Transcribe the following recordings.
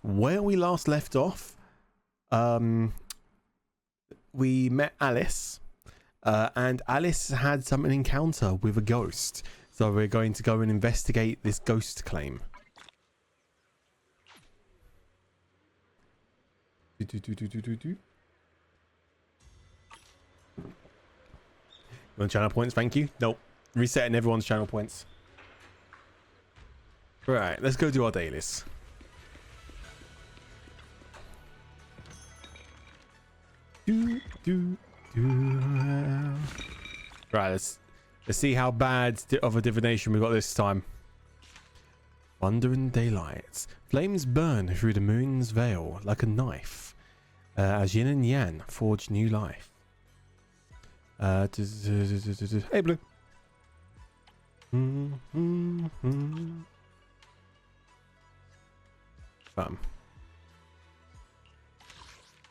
where we last left off, we met Alice, and Alice had an encounter with a ghost. So we're going to go and investigate this ghost claim. You want channel points? Thank you. Nope. Resetting everyone's channel points. Right, let's go do our dailies. Right, let's see how bad of a divination we got this time. Thunder and daylight. Flames burn through the moon's veil like a knife, as yin and yang forge new life. Hey, Blue.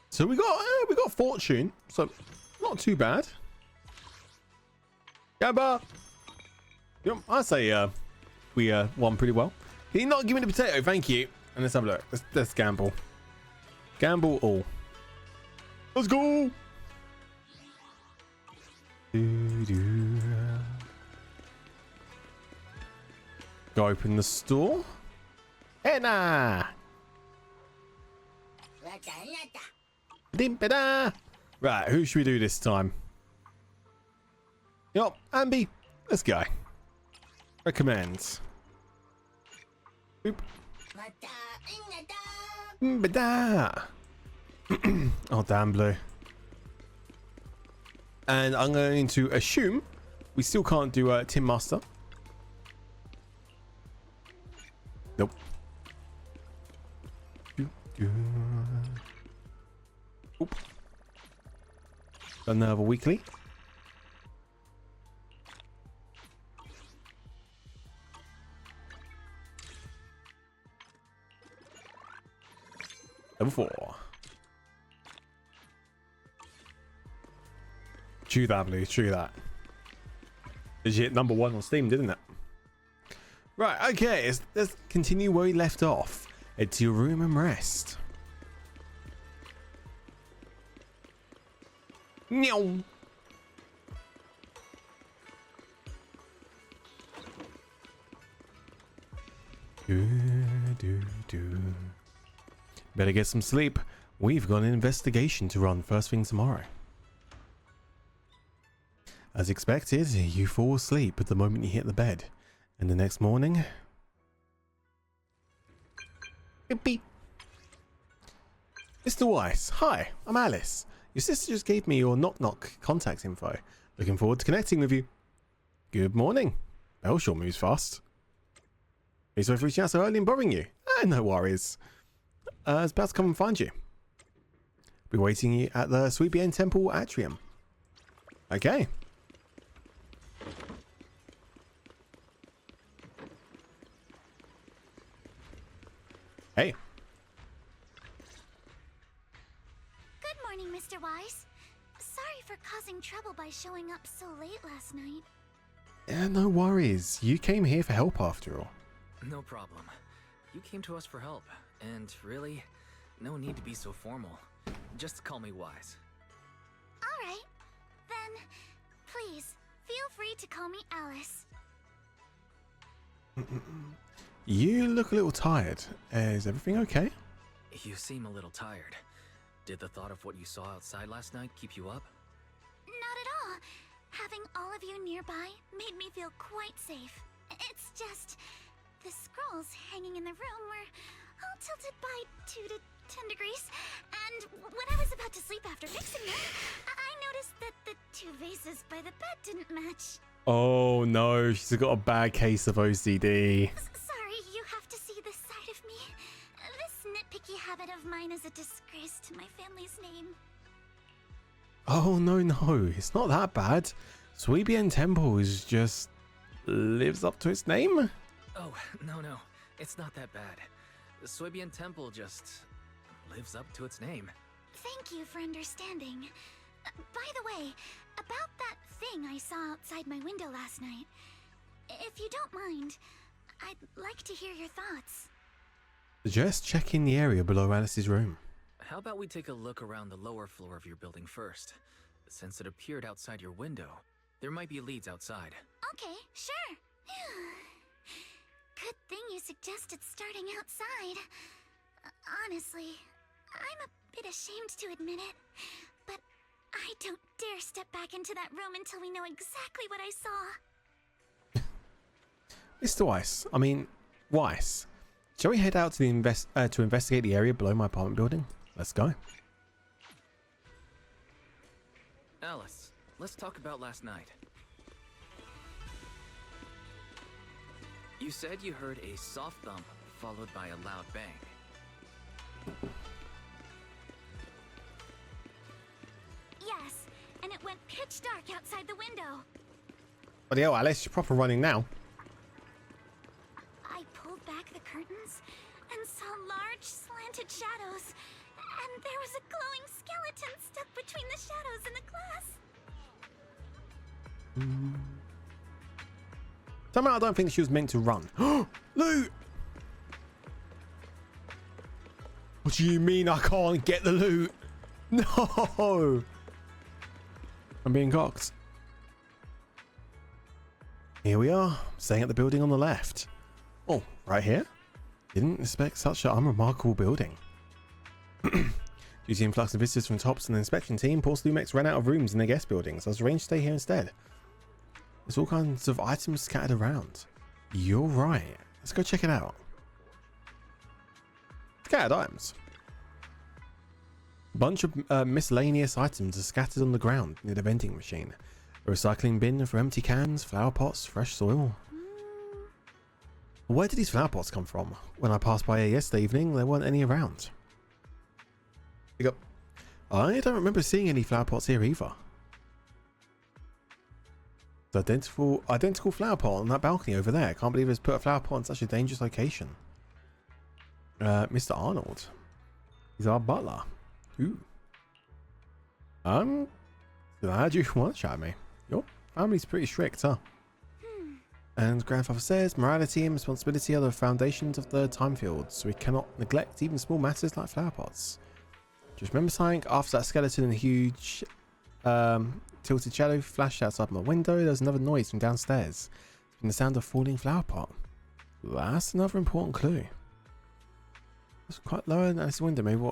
So we got fortune, so not too bad. Gamba. Yep, I say we won pretty well. Can you not give me the potato? Thank you. And let's have a look. Let's gamble. Gamble all. Let's go. Go open the store. Henna. Right, who should we do this time? Yup, Ambi. Let's go. Recommends. Boop. Oh, damn, Blue. And I'm going to assume we still can't do Tin Master. Nope. Oop. Another weekly. Level 4. True that, Blue. True that. Legit number 1 on Steam, didn't it? Right, okay. Let's continue where we left off. Head to your room and rest. Meow. Better get some sleep. We've got an investigation to run first thing tomorrow. As expected, you fall asleep at the moment you hit the bed. And the next morning... Beep. Mr. Weiss, hi, I'm Alice. Your sister just gave me your knock-knock contact info. Looking forward to connecting with you. Good morning. Bell sure moves fast. Please sorry for reaching out so early and bothering you. No worries. I was about to come and find you. Be waiting you at the Sweetbien Temple Atrium. Okay. Hey. Good morning, Mr. Wise. Sorry for causing trouble by showing up so late last night. Yeah, no worries. You came here for help after all. No problem. You came to us for help, and really, no need to be so formal. Just call me Wise. All right. Then, please, feel free to call me Alice. You look a little tired. Is everything okay? You seem a little tired. Did the thought of what you saw outside last night keep you up? Not at all. Having all of you nearby made me feel quite safe. It's just... the scrolls hanging in the room were all tilted by 2 to 10 degrees, and when I was about to sleep after fixing them, I noticed that the 2 vases by the bed didn't match. Oh no, she's got a bad case of OCD. Sorry, you have to see this side of me. This nitpicky habit of mine is a disgrace to my family's name. Oh no, it's not that bad. Sweetbien Temple is just... lives up to its name? Oh, no, it's not that bad. The Sweetbien Temple just lives up to its name. Thank you for understanding. By the way, about that thing I saw outside my window last night, if you don't mind, I'd like to hear your thoughts. Suggest checking the area below Alice's room. How about we take a look around the lower floor of your building first? Since it appeared outside your window, there might be leads outside. Okay, sure. Good thing you suggested starting outside. Honestly, I'm a bit ashamed to admit it, but I don't dare step back into that room until we know exactly what I saw. Mr. Weiss. Shall we head out to to investigate the area below my apartment building? Let's go. Alice, let's talk about last night. You said you heard a soft thump followed by a loud bang. Yes, and it went pitch dark outside the window. Bloody hell, Alice, you're proper running now. I pulled back the curtains and saw large slanted shadows, and there was a glowing skeleton stuck between the shadows and the glass. Somehow I don't think she was meant to run. Loot! What do you mean I can't get the loot? No! I'm being cocked. Here we are, staying at the building on the left. Oh, right here? Didn't expect such an unremarkable building. Due to the influx of visitors from TOPS and the inspection team, Porcelain ran out of rooms in their guest buildings. I was arranged to stay here instead. There's all kinds of items scattered around. You're right. Let's go check it out. Scattered items. A bunch of miscellaneous items are scattered on the ground near the vending machine. A recycling bin for empty cans, flower pots, fresh soil. Where did these flower pots come from? When I passed by here yesterday evening, there weren't any around. Pick up. I don't remember seeing any flower pots here either. The identical flower pot on that balcony over there. Can't believe it's put a flower pot in such a dangerous location. Mr. Arnold. He's our butler. Ooh. Glad you want to chat me. Your family's pretty strict, huh? And grandfather says morality and responsibility are the foundations of the time field, so we cannot neglect even small matters like flower pots. Just remember something, after that skeleton and huge tilted shadow flashed outside my window, there was another noise from downstairs. It's been the sound of falling flower pot. That's another important clue. It's quite low in Alice's window. Maybe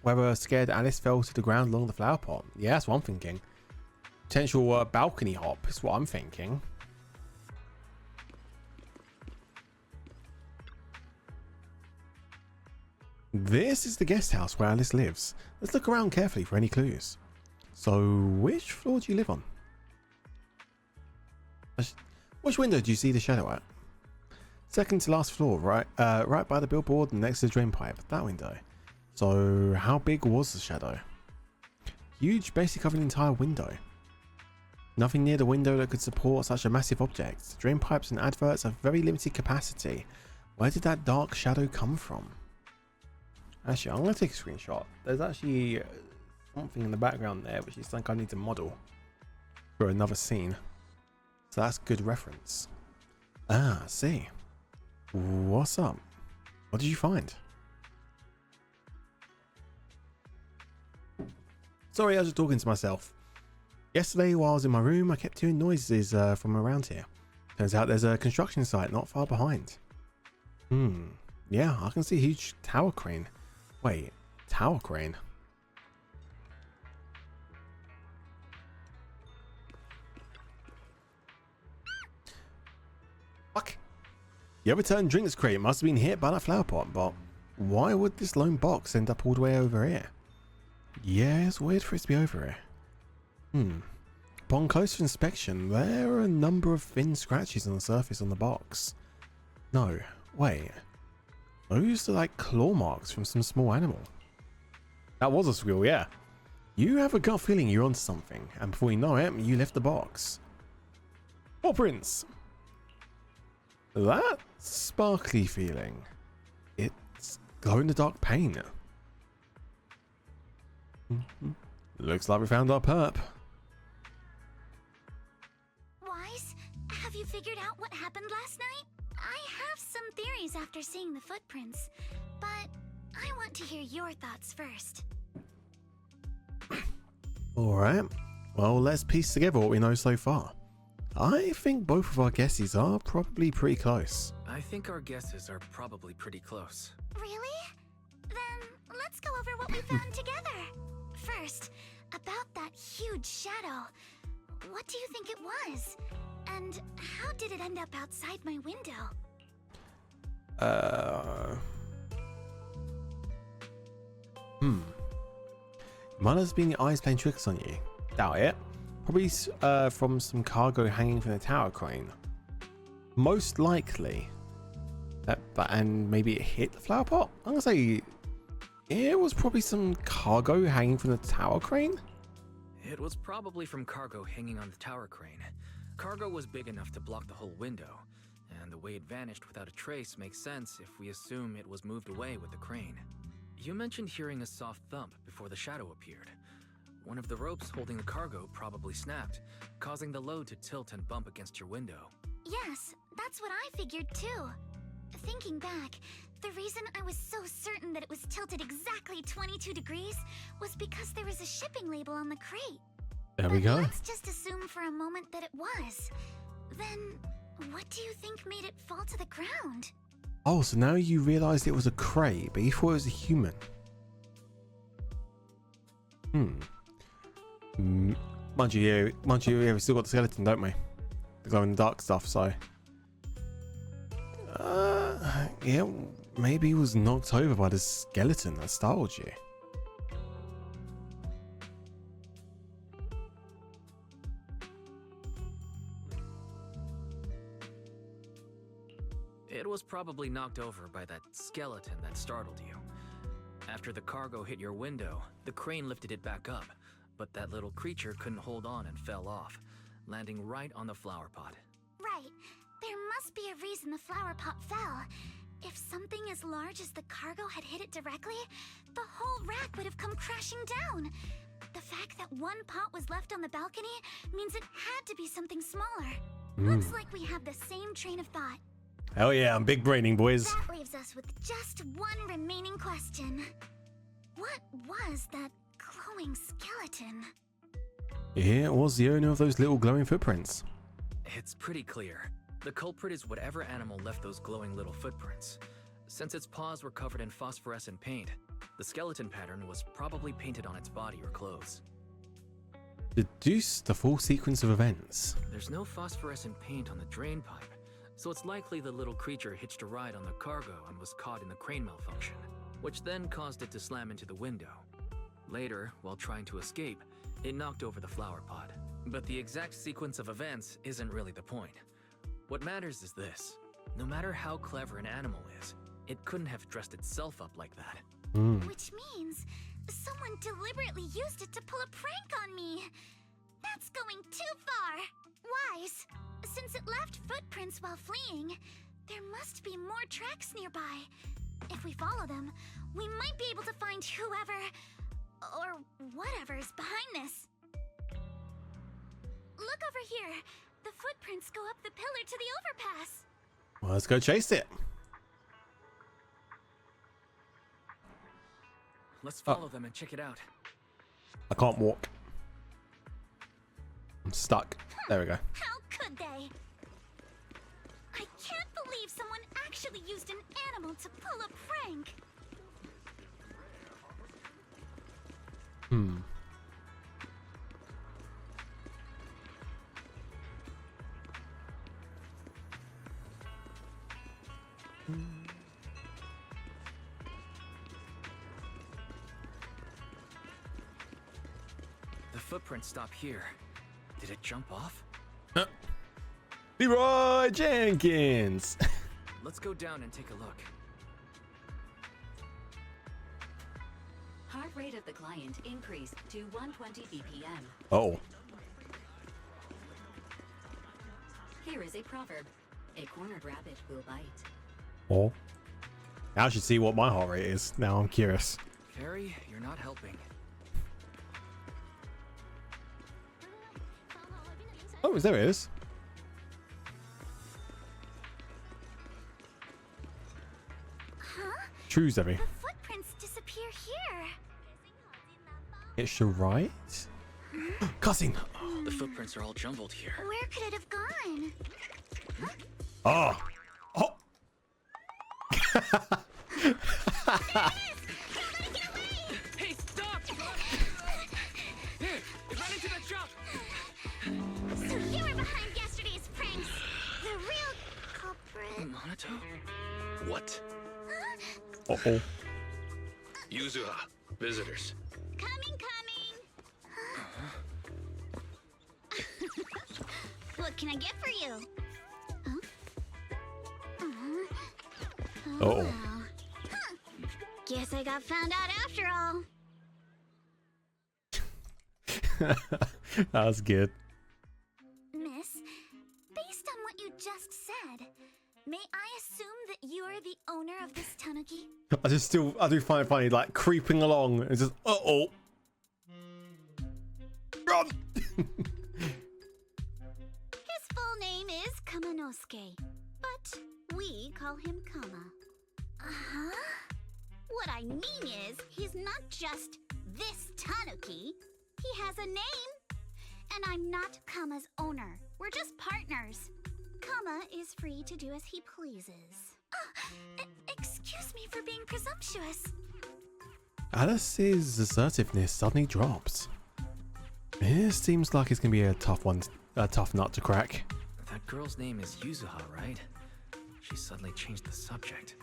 whether scared Alice fell to the ground along the flower pot. Yeah, that's what I'm thinking. Potential balcony hop is what I'm thinking. This is the guest house where Alice lives. Let's look around carefully for any clues. So, which floor do you live on? Which window do you see the shadow at? Second to last floor, right by the billboard and next to the drain pipe. That window. So, how big was the shadow? Huge, basically covering the entire window. Nothing near the window that could support such a massive object. Drain pipes and adverts have very limited capacity. Where did that dark shadow come from? Actually, I'm going to take a screenshot. There's actually something in the background there, which is something I need to model for another scene. So that's good reference. Ah, I see. What's up? What did you find? Sorry, I was just talking to myself. Yesterday, while I was in my room, I kept hearing noises from around here. Turns out there's a construction site not far behind. Yeah, I can see a huge tower crane. Wait, tower crane? Fuck. The overturned drinks crate must have been hit by that flower pot, but why would this lone box end up all the way over here? Yeah, it's weird for it to be over here. Upon closer inspection, there are a number of thin scratches on the surface on the box. No, wait. Those are like claw marks from some small animal. That was a squirrel, yeah. You have a gut feeling you're onto something, and before you know it, you left the box. Footprints! That sparkly feeling. It's glow-in-the-dark paint. Looks like we found our perp. Wise, have you figured out what happened last night? I have some theories after seeing the footprints. but I want to hear your thoughts first. Alright, well, let's piece together what we know so far. I think both of our guesses are probably pretty close. I think our guesses are probably pretty close. Really? Then let's go over what we found together. First, about that huge shadow. What do you think it was? And how did it end up outside my window? Might have been your eyes playing tricks on you. Doubt it. Probably from some cargo hanging from the tower crane. Most likely. And maybe it hit the flower pot? I'm gonna say it was probably some cargo hanging from the tower crane. It was probably from cargo hanging on the tower crane. Cargo was big enough to block the whole window, and the way it vanished without a trace makes sense if we assume it was moved away with the crane. You mentioned hearing a soft thump before the shadow appeared. One of the ropes holding the cargo probably snapped, causing the load to tilt and bump against your window. Yes, that's what I figured too. Thinking back, the reason I was so certain that it was tilted exactly 22 degrees was because there was a shipping label on the crate. There we go. Let's just assume for a moment that it was. Then, what do you think made it fall to the ground? Oh, so now you realised it was a crate, but you thought it was a human. Mind you, yeah, we still got the skeleton, don't we? The glow in the dark stuff, so. Yeah, maybe he was knocked over by the skeleton that startled you. It was probably knocked over by that skeleton that startled you. After the cargo hit your window, the crane lifted it back up, but that little creature couldn't hold on and fell off, landing right on the flower pot. Right. There must be a reason the flower pot fell. If something as large as the cargo had hit it directly, the whole rack would have come crashing down. The fact that one pot was left on the balcony means it had to be something smaller. Looks like we have the same train of thought. Hell yeah, I'm big braining, boys. That leaves us with just one remaining question. What was that glowing skeleton? Yeah, it was the owner of those little glowing footprints. It's pretty clear. The culprit is whatever animal left those glowing little footprints. Since its paws were covered in phosphorescent paint, the skeleton pattern was probably painted on its body or clothes. Deduce the full sequence of events. There's no phosphorescent paint on the drain pipe, so it's likely the little creature hitched a ride on the cargo and was caught in the crane malfunction, which then caused it to slam into the window. Later, while trying to escape, it knocked over the flower pot. But the exact sequence of events isn't really the point. What matters is this. No matter how clever an animal is, it couldn't have dressed itself up like that. Which means someone deliberately used it to pull a prank on me. That's going too far. Wise. Since it left footprints while fleeing, there must be more tracks nearby. If we follow them, we might be able to find whoever or whatever is behind this. Look over here. The footprints go up the pillar to the overpass. Well, let's go chase it. Let's follow them and check it out. I can't walk. I'm stuck. There we go. How could they? I can't believe someone actually used an animal to pull a prank. The footprints stop here. Did it jump off? Leroy Jenkins. Let's go down and take a look. Heart rate of the client increased to 120 BPM. Oh. Here is a proverb. A cornered rabbit will bite. Oh. Now I should see what my heart rate is. Now I'm curious. Fairy, you're not helping. Oh, there it is. Choose, Debbie. The footprints disappear here. It's your right. Cousin. The footprints are all jumbled here. Where could it have gone? Oh. Oh. Hey, stop! Here, run into that shop! So you were behind yesterday's pranks. The real culprit. Monato? What? Uh-oh. Yuzuha, visitors. Coming. What can I get for you? Uh-oh. Well. Guess I got found out after all. That was good. Miss, based on what you just said, may I assume that you are the owner of this tanuki? I do find it funny, like creeping along. It's just, uh-oh. Run! His full name is Kamanosuke, but we call him Kama. Uh-huh. What I mean is, he's not just this tanuki. He has a name. And I'm not Kama's owner. We're just partners. Kama is free to do as he pleases. Excuse me for being presumptuous. Alice's assertiveness suddenly drops. It seems like it's gonna be a tough nut to crack. That girl's name is Yuzuha, right? She suddenly changed the subject.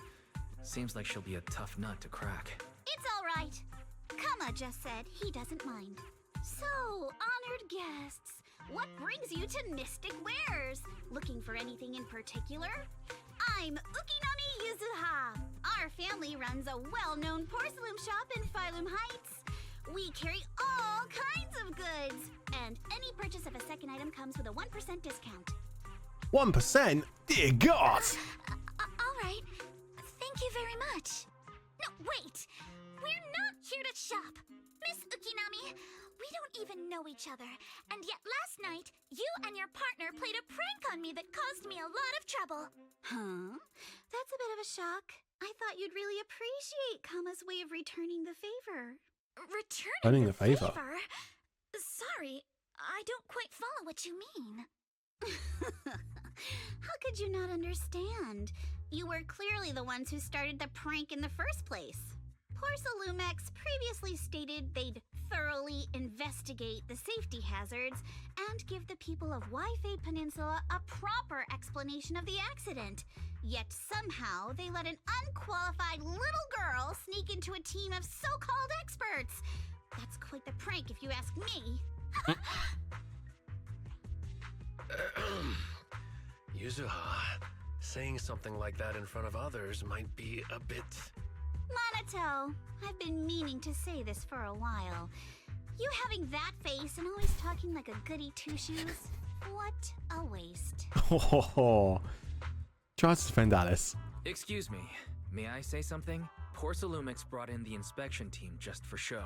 Seems like she'll be a tough nut to crack. It's all right. Kama just said he doesn't mind. So, honored guests, what brings you to Mystic Wares? Looking for anything in particular? I'm Ukinami Yuzuha. Our family runs a well-known porcelain shop in Phylum Heights. We carry all kinds of goods, and any purchase of a second item comes with a 1% discount. 1%? Dear God! All right. Thank you very much. No, wait. We're not here to shop. Miss Ukinami, we don't even know each other, and yet last night, you and your partner played a prank on me that caused me a lot of trouble. Huh? That's a bit of a shock. I thought you'd really appreciate Kama's way of returning the favor. Returning the favor? Sorry, I don't quite follow what you mean. How could you not understand? You were clearly the ones who started the prank in the first place. Porcelumex previously stated they'd thoroughly investigate the safety hazards and give the people of Waifei Peninsula a proper explanation of the accident. Yet somehow they let an unqualified little girl sneak into a team of so-called experts. That's quite the prank if you ask me. Yuzuha, saying something like that in front of others might be a bit... Monato, I've been meaning to say this for a while. You having that face and always talking like a goody two-shoes? What a waste. Oh, tries to defend Alice. Excuse me, may I say something? Porcelumix brought in the inspection team just for show.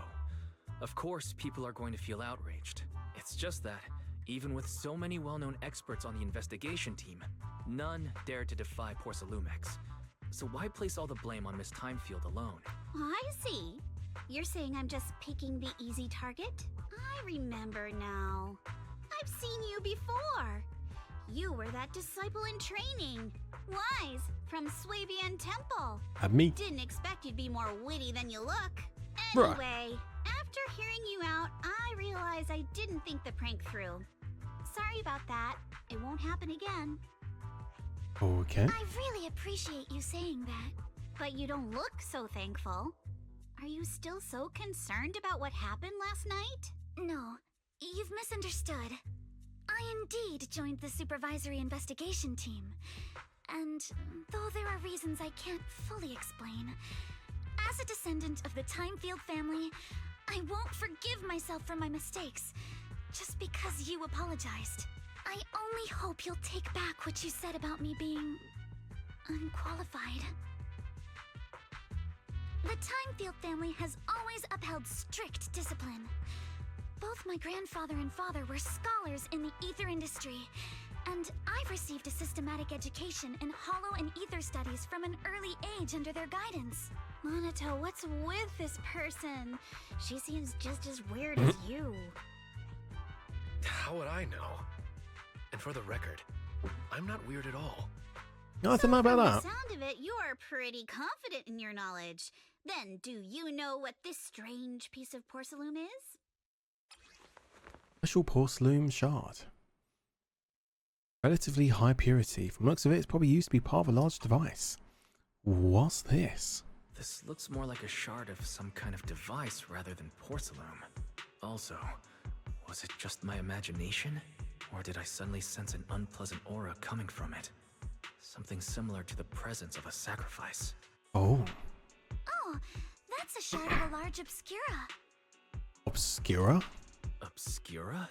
Of course, people are going to feel outraged. It's just that, even with so many well-known experts on the investigation team, none dared to defy Porcelumix. So why place all the blame on Miss Timefield alone? I see. You're saying I'm just picking the easy target? I remember now. I've seen you before. You were that disciple in training. Wise, from Swabian Temple. Me? Didn't expect you'd be more witty than you look. Bruh. Anyway, after hearing you out, I realized I didn't think the prank through. Sorry about that. It won't happen again. Okay. I really appreciate you saying that. But you don't look so thankful. Are you still so concerned about what happened last night? No, you've misunderstood. I indeed joined the supervisory investigation team. And though there are reasons I can't fully explain, as a descendant of the Timefield family, I won't forgive myself for my mistakes just because you apologized. I only hope you'll take back what you said about me being unqualified. The Timefield family has always upheld strict discipline. Both my grandfather and father were scholars in the ether industry, and I've received a systematic education in hollow and ether studies from an early age under their guidance. Monato, what's with this person? She seems just as weird as you. How would I know? And for the record, I'm not weird at all. Nothing about From the that. sound of it, you are pretty confident in your knowledge. Then, do you know what this strange piece of porcelain is? Special porcelain shard. Relatively high purity. From the looks of it, it's probably used to be part of a large device. What's this? This looks more like a shard of some kind of device rather than porcelain. Also, was it just my imagination? Or did I suddenly sense an unpleasant aura coming from it? Something similar to the presence of a sacrifice. Oh. Oh, that's a shard of a large obscura. Obscura? Obscura?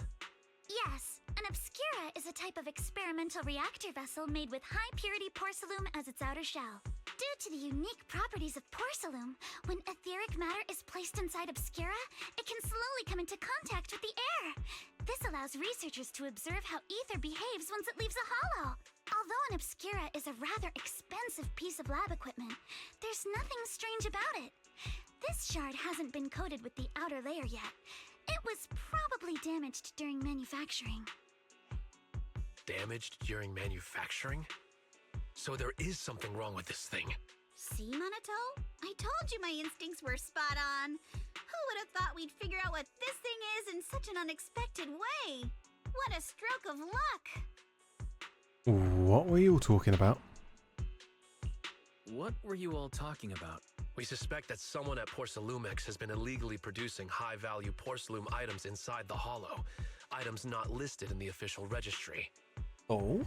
Yes, an obscura is a type of experimental reactor vessel made with high-purity porcelain as its outer shell. Due to the unique properties of porcelain, when etheric matter is placed inside obscura, it can slowly come into contact with the air. This allows researchers to observe how ether behaves once it leaves a hollow. Although an obscura is a rather expensive piece of lab equipment, there's nothing strange about it. This shard hasn't been coated with the outer layer yet. It was probably damaged during manufacturing. Damaged during manufacturing? So there is something wrong with this thing. See, Monato? I told you my instincts were spot on. Who would have thought we'd figure out what this thing is in such an unexpected way? What a stroke of luck! What were you all talking about? What were you all talking about? We suspect that someone at Porcelumex has been illegally producing high-value porcelain items inside the hollow. Items not listed in the official registry. Oh?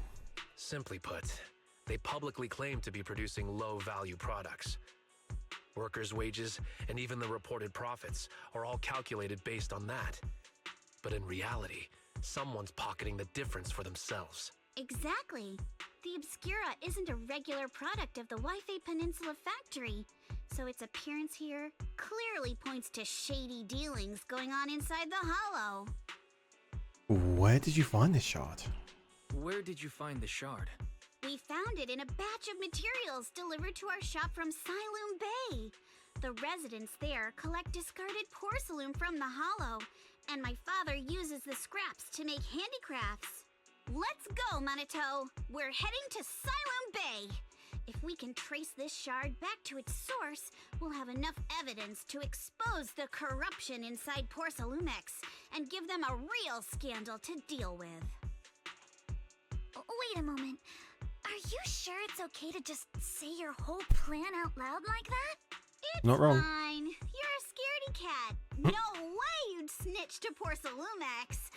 Simply put, they publicly claim to be producing low-value products. Workers' wages and even the reported profits are all calculated based on that. But in reality, someone's pocketing the difference for themselves. Exactly. The Obscura isn't a regular product of the Wi-Fi Peninsula factory, so its appearance here clearly points to shady dealings going on inside the hollow. Where did you find this shard? Where did you find the shard? We found it in a batch of materials delivered to our shop from Siloon Bay. The residents there collect discarded porcelain from the hollow, and my father uses the scraps to make handicrafts. Let's go, Monato. We're heading to Siloon Bay. If we can trace this shard back to its source, we'll have enough evidence to expose the corruption inside Porcelumex and give them a real scandal to deal with. Wait a moment. Are you sure it's okay to just say your whole plan out loud like that? It's Not wrong. fine. You're a scaredy cat. No way you'd snitch to Porcelumex.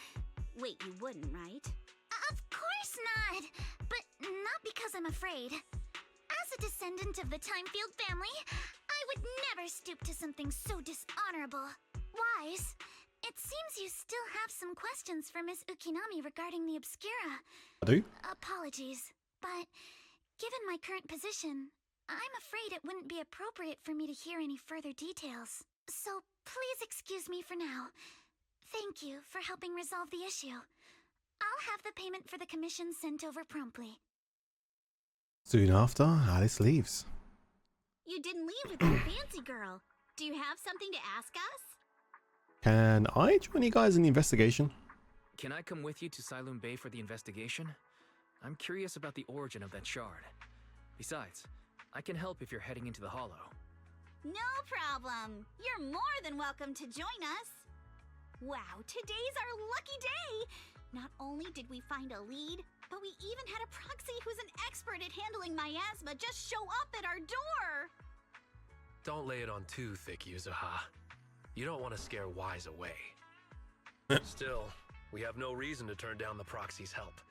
Wait, you wouldn't, right? Of course not. But not because I'm afraid. As a descendant of the Timefield family, I would never stoop to something so dishonorable. Wise, it seems you still have some questions for Miss Ukinami regarding the Obscura. I do? Apologies, but given my current position, I'm afraid it wouldn't be appropriate for me to hear any further details. So please excuse me for now. Thank you for helping resolve the issue. I'll have the payment for the commission sent over promptly. Soon after, Alice leaves. You didn't leave with that fancy girl. Do you have something to ask us? Can I join you guys in the investigation? Can I come with you to Siloon Bay for the investigation? I'm curious about the origin of that shard. Besides, I can help if you're heading into the hollow. No problem. You're more than welcome to join us. Wow, today's our lucky day. Not only did we find a lead, but we even had a proxy who's an expert at handling miasma just show up at our door. Don't lay it on too thick, Yuzuha. You don't want to scare Wise away. Still, we have no reason to turn down the proxy's help.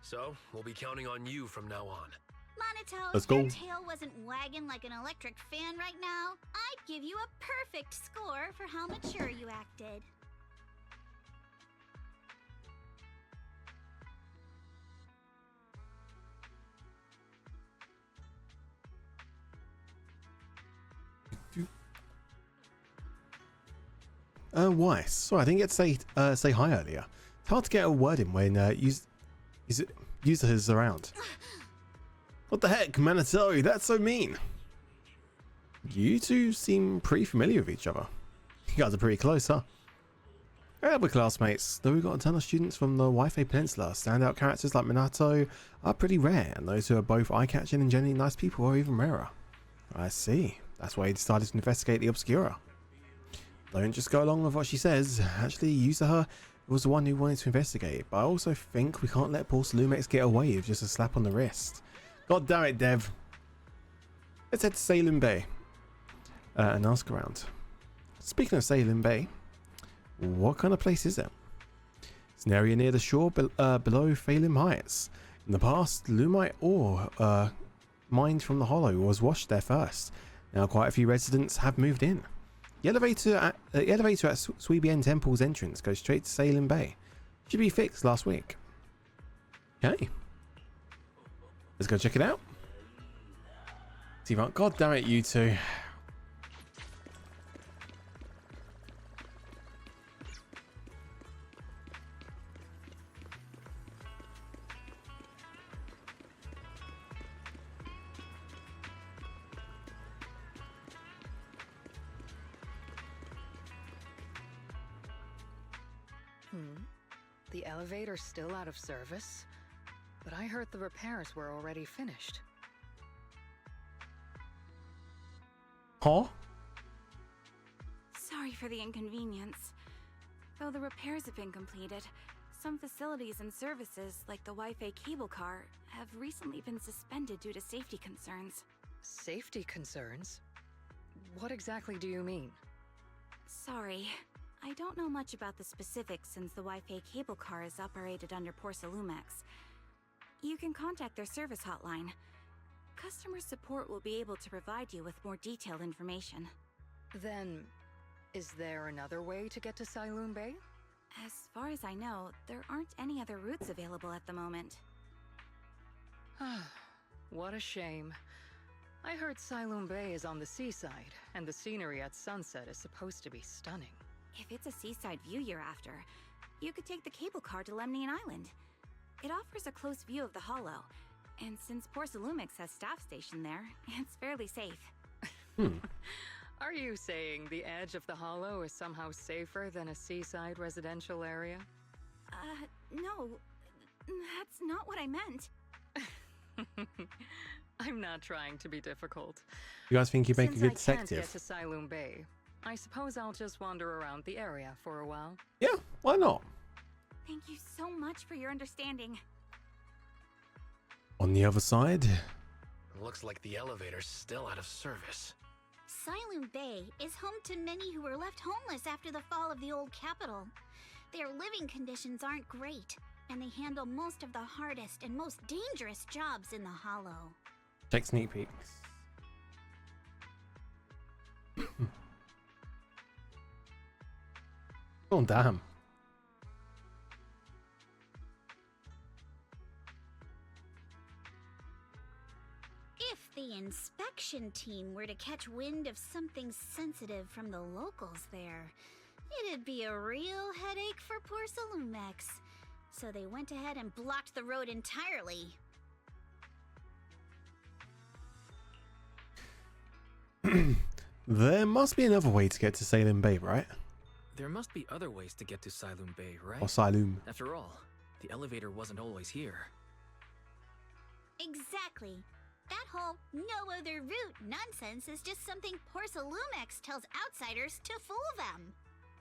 So, we'll be counting on you from now on. Monato, Let's if your go. tail wasn't wagging like an electric fan right now, I'd give you a perfect score for how mature you acted. Weiss. Sorry, I didn't get to say hi earlier. It's hard to get a word in when users around. What the heck, Manatari? That's so mean. You two seem pretty familiar with each other. You guys are pretty close, huh? Yeah, we're classmates, though we've got a ton of students from the Wi-Fi Peninsula. Standout characters like Minato are pretty rare, and those who are both eye-catching and genuinely nice people are even rarer. I see. That's why he decided to investigate the Obscura. Don't just go along with what she says. Actually, Yuzuha was the one who wanted to investigate, but I also think we can't let poor Lumex get away with just a slap on the wrist. God damn it, Dev. Let's head to Salem Bay and ask around. Speaking of Salem Bay, what kind of place is it? It's an area near the shore below Phelim Heights. In the past, Lumite ore mined from the Hollow was washed there first. Now quite a few residents have moved in. The elevator at Suibien Temple's entrance goes straight to Salem Bay. Should be fixed last week. Okay. Let's go check it out. See if God damn it, you two. The elevator's still out of service, but I heard the repairs were already finished. Huh? Sorry for the inconvenience. Though the repairs have been completed, some facilities and services, like the Wi-Fi cable car, have recently been suspended due to safety concerns. Safety concerns? What exactly do you mean? Sorry. I don't know much about the specifics since the Wi-Fi cable car is operated under Lumex. You can contact their service hotline. Customer support will be able to provide you with more detailed information. Then, is there another way to get to Salem Bay? As far as I know, there aren't any other routes available at the moment. What a shame. I heard Salem Bay is on the seaside, and the scenery at sunset is supposed to be stunning. If it's a seaside view you're after, you could take the cable car to Lemnian Island. It offers a close view of the Hollow, and since Lumix has staff stationed there, it's fairly safe. Are you saying the edge of the Hollow is somehow safer than a seaside residential area? No. That's not what I meant. I'm not trying to be difficult. You guys think you make a good Since I can't detective? get to Salem Bay, I suppose I'll just wander around the area for a while. Yeah, why not? Thank you so much for your understanding. On the other side, Looks like the elevator's still out of service. Salem Bay is home to many who were left homeless after the fall of the old capital. Their living conditions aren't great, and they handle most of the hardest and most dangerous jobs in the Hollow. check sneak peeks. Oh damn. If the inspection team were to catch wind of something sensitive from the locals there, it'd be a real headache for poor Lumex. So they went ahead and blocked the road entirely. There must be another way to get to Salem Bay, right? There must be other ways to get to Salem Bay, right? Or Salem. After all, the elevator wasn't always here. Exactly. That whole no other route nonsense is just something poor Lumex tells outsiders to fool them.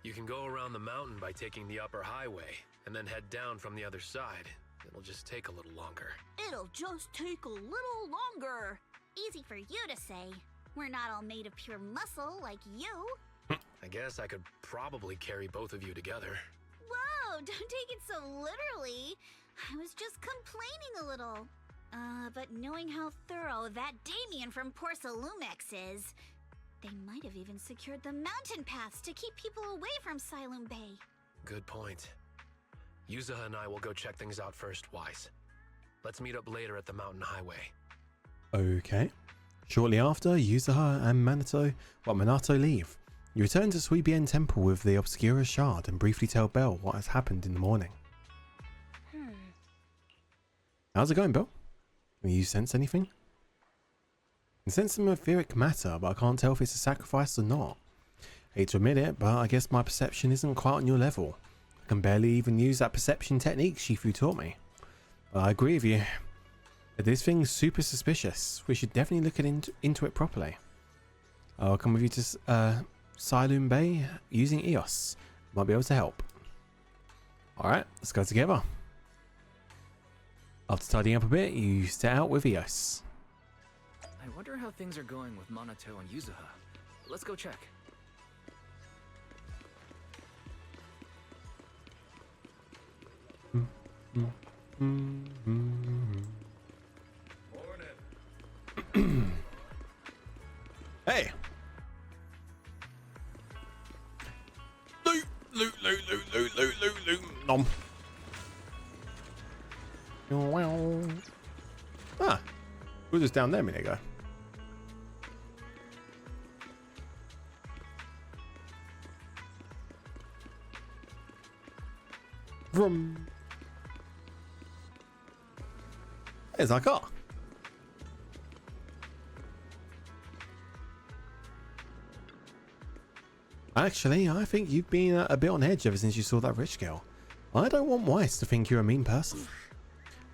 You can go around the mountain by taking the upper highway, and then head down from the other side. It'll just take a little longer. It'll just take a little longer. Easy for you to say. We're not all made of pure muscle like you. I guess I could probably carry both of you together. Whoa, don't take it so literally. I was just complaining a little. But knowing how thorough that Damien from Lumex is, they might have even secured the mountain paths to keep people away from Salem Bay. Good point. Yuzuha and I will go check things out first, Wise. Let's meet up later at the mountain highway. Okay. Shortly after, Yuzuha and Minato leave. You return to Suibien Temple with the Obscura Shard and briefly tell Belle what has happened in the morning. How's it going, Belle? Can you sense anything? can sense some etheric matter, but I can't tell if it's a sacrifice or not. Hate to admit it, but I guess my perception isn't quite on your level. I can barely even use that perception technique Shifu taught me. But I agree with you. But this thing's super suspicious. We should definitely look into it properly. I'll come with you to Sci-Fi Bay using EOS. Might be able to help. Alright, let's go together. After tidying up a bit, you set out with EOS. I wonder how things are going with Minato and Yuzuha. Let's go check. Hey! Loot, loot, loot, loot, loot, loot, loot, loot. Nom. Ah, we were just down there a minute ago. Vroom. There's our car. Actually, I think you've been a bit on edge ever since you saw that rich girl. I don't want Weiss to think you're a mean person.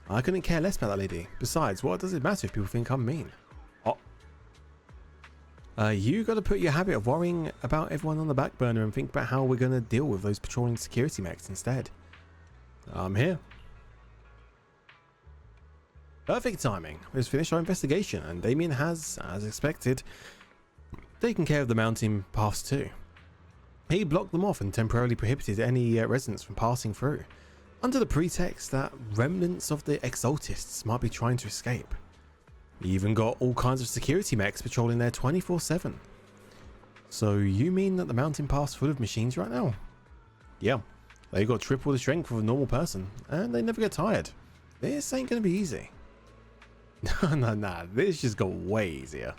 I couldn't care less about that lady. Besides, what does it matter if people think I'm mean? Oh. You got to put your habit of worrying about everyone on the back burner and think about how we're going to deal with those patrolling security mechs instead. I'm here. Perfect timing. Let's finish our investigation, and Damien has, as expected, taken care of the mountain paths too. He blocked them off and temporarily prohibited any residents from passing through, under the pretext that remnants of the Exaltists might be trying to escape. He even got all kinds of security mechs patrolling there 24/7. So you mean that the mountain path's full of machines right now? Yeah, they got triple the strength of a normal person, and they never get tired. This ain't gonna be easy. No, this just got way easier.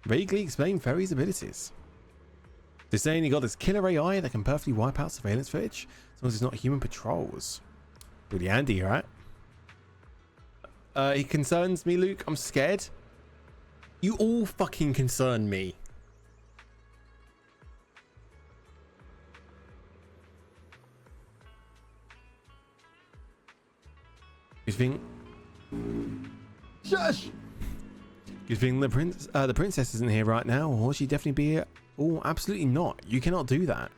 Vaguely explain Ferry's abilities. They're saying he got this killer AI that can perfectly wipe out surveillance footage, as long as it's not human patrols. Pretty handy, right? He concerns me, Luke. I'm scared. You all fucking concern me. You think? Shush! You think the princess isn't here right now, or she definitely be here? Oh, absolutely not. You cannot do that.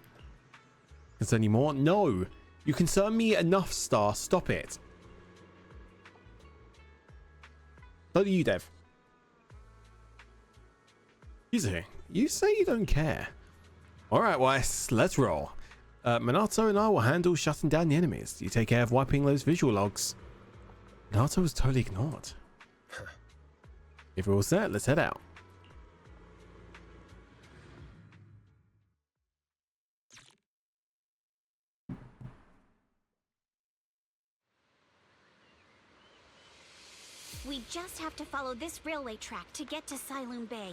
Concern you more? No. You concern me enough, Star. Stop it. So do you, Dev. Yuzu, you say you don't care. Alright, Weiss, let's roll. Minato and I will handle shutting down the enemies. You take care of wiping those visual logs. Minato was totally ignored. If we're all set, let's head out. We just have to follow this railway track to get to Sci-Fi Bay.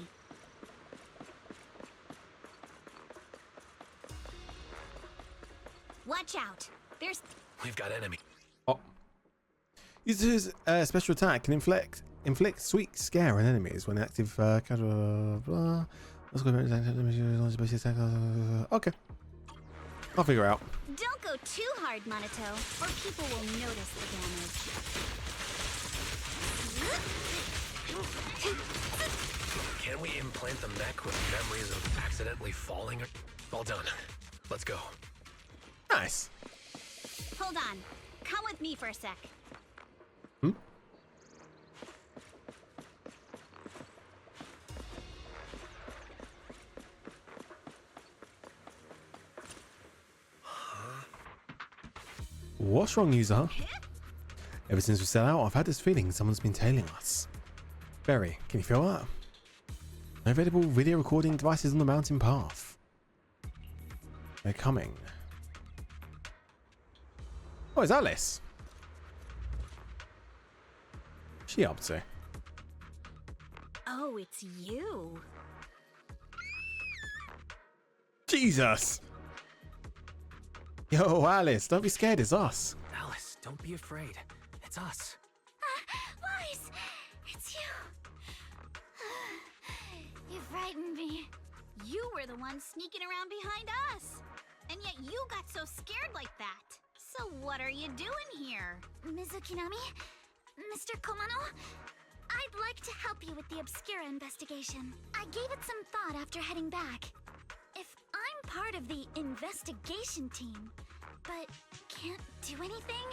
Watch out! We've got enemy. Oh. Uses special attack can inflict sweet scare on enemies when active. Okay. I'll figure out. Don't go too hard, Minato, or people will notice the damage. Can we implant the mech with memories of accidentally falling? All done. Let's go. Nice. Hold on. Come with me for a sec. Hmm? What's wrong, user? Ever since we set out, I've had this feeling someone's been tailing us. Barry, can you feel that? No available video recording devices on the mountain path. They're coming. Oh, it's Alice. What's she up to? Oh, it's you. Jesus! Yo, Alice, don't be scared, it's us. Alice, don't be afraid. It's us. Weiss! It's one sneaking around behind us. And yet you got so scared like that. So what are you doing here? Mizukinami? Mr. Komano? I'd like to help you with the Obscura investigation. I gave it some thought after heading back. If I'm part of the investigation team, but can't do anything,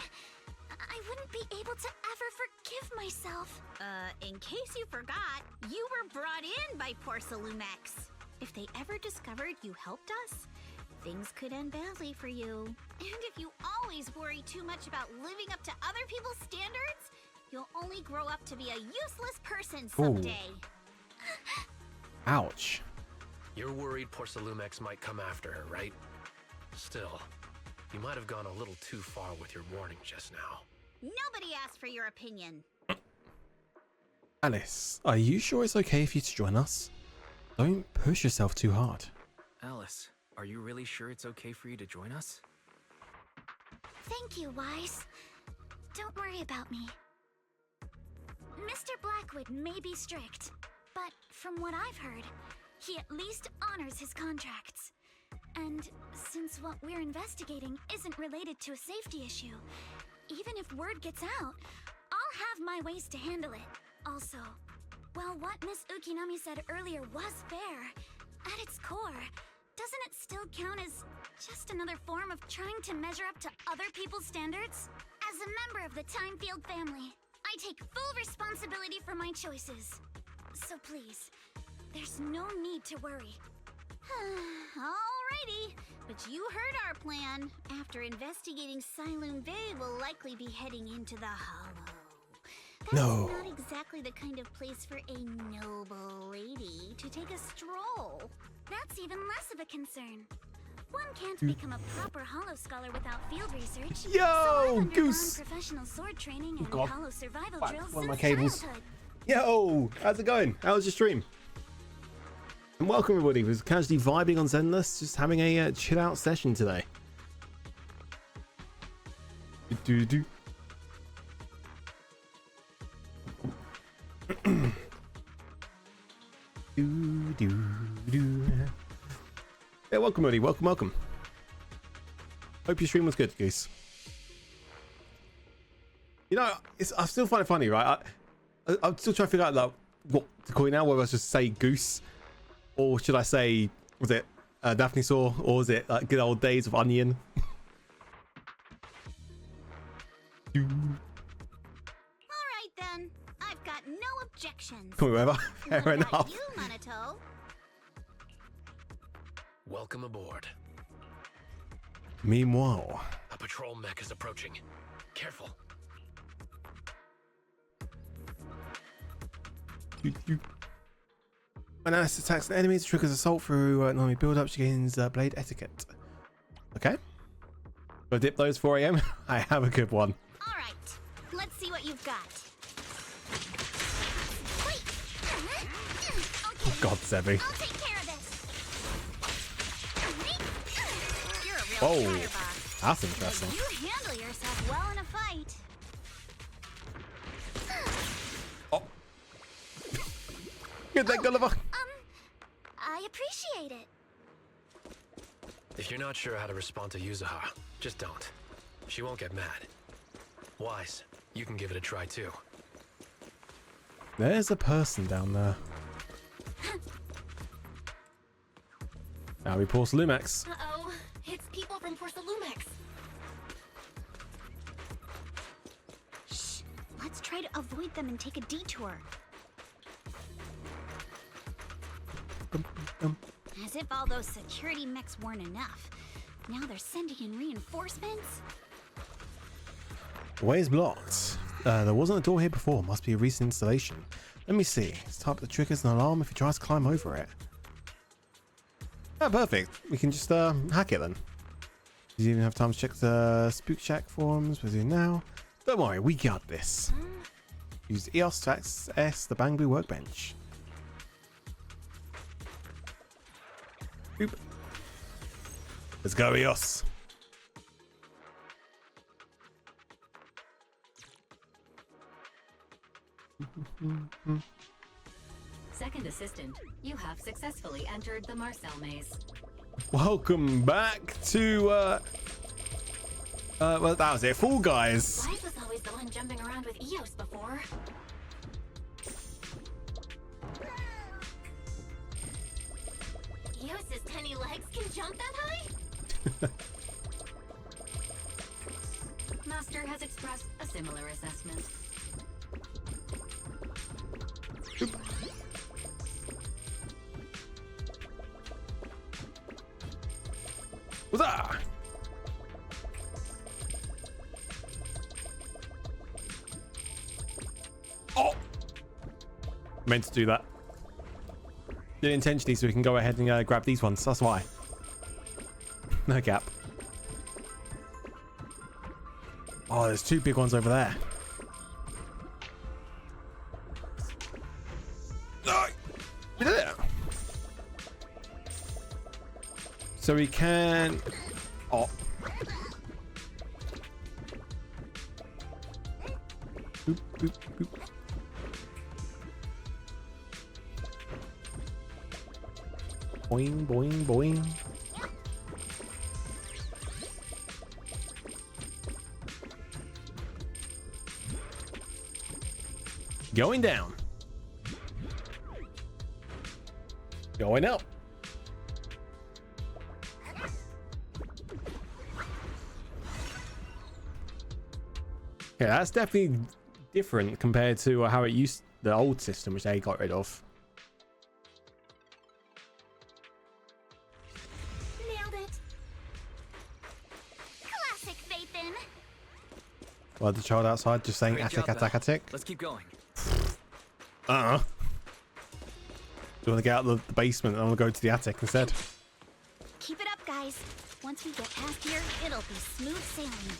I wouldn't be able to ever forgive myself. In case you forgot, you were brought in by Porcelumex. If they ever discovered you helped us, things could end badly for you. And if you always worry too much about living up to other people's standards, you'll only grow up to be a useless person someday. Ouch. You're worried Porcelumex might come after her, right? Still, you might have gone a little too far with your warning just now. Nobody asked for your opinion. Alice, are you sure it's okay for you to join us? Don't push yourself too hard. Alice, are you really sure it's okay for you to join us? Thank you, Wise. Don't worry about me. Mr. Blackwood may be strict, but from what I've heard, he at least honors his contracts. And since what we're investigating isn't related to a safety issue, even if word gets out, I'll have my ways to handle it. Also, while what Miss Ukinami said earlier was fair, at its core, doesn't it still count as just another form of trying to measure up to other people's standards? As a member of the Timefield family, I take full responsibility for my choices. So please, there's no need to worry. Alrighty, but you heard our plan. After investigating Sailoon Bay, we'll likely be heading into the Hollow. That's No. not exactly the kind of place for a noble lady to take a stroll. That's even less of a concern. One can't become a proper Hollow scholar without field research. Yo, so I've undergone Goose! professional sword training and God. Hollow survival Fuck, drills one of my since cables. childhood. Yo, how's it going? How was your stream? And welcome everybody. We're casually vibing on Zenless, just having a chill out session today. Do. Yeah, welcome everybody. Welcome. Hope your stream was good, Goose. You know, I still find it funny, right? I'm still trying to figure out like what to call it now. Whether I just say Goose, or should I say, was it Daphne Saw, or was it like good old days of Onion? Alright then, I've got no objections. Call me whatever. What Fair about enough. you, Monato? Welcome aboard. Meanwhile, A patrol mech is approaching. Careful. when Alice attacks an enemy, it triggers assault through normally build up. She gains blade etiquette. Okay. Go dip those 4 AM. I have a good one. Alright, let's see what you've got. Wait! Okay, God, Sebi. I'll take care of this. You're a real Whoa. firebox. That's interesting. You handle yourself well in a fight. Oh. Good day, Gulliver. I appreciate it. If you're not sure how to respond to Yuzuha, just don't. She won't get mad. Wise, you can give it a try too. There's a person down there. Now we pause Lumex. Uh-oh, it's people from Porcelumex. Shh. Let's try to avoid them and take a detour. As if all those security mechs weren't enough. Now they're sending in reinforcements? The way is blocked. There wasn't a door here before. Must be a recent installation. Let me see. Let's type the triggers an alarm if he tries to climb over it. Oh, perfect. We can just hack it then. Do you even have time to check the Spook Shack forums? We're doing now. Don't worry, we got this. Use EOS to access the Bangbu workbench. Boop. Let's go, EOS. Second assistant, you have successfully entered the Marcel maze. Welcome back to well, that was it. Fall Guys. Life was always the one jumping around with Eos before. Eos's tiny legs can jump that high? Master has expressed a similar assessment. What's that? Oh! Meant to do that. Did it intentionally so we can go ahead and grab these ones. That's why. No gap. Oh, there's two big ones over there. No! We did it! So we can... Oh. Boop, boop, boop. Boing, boing, boing. Going down. Going up. Yeah, that's definitely different compared to how it used, the old system, which they got rid of. Nailed it. Classic Phaethon. Well, the child outside just saying Great attic, job, attic, Belle. attic. Let's keep going. Do you want to get out of the basement and I want to go to the attic instead? Keep it up, guys. Once we get past here, it'll be smooth sailing.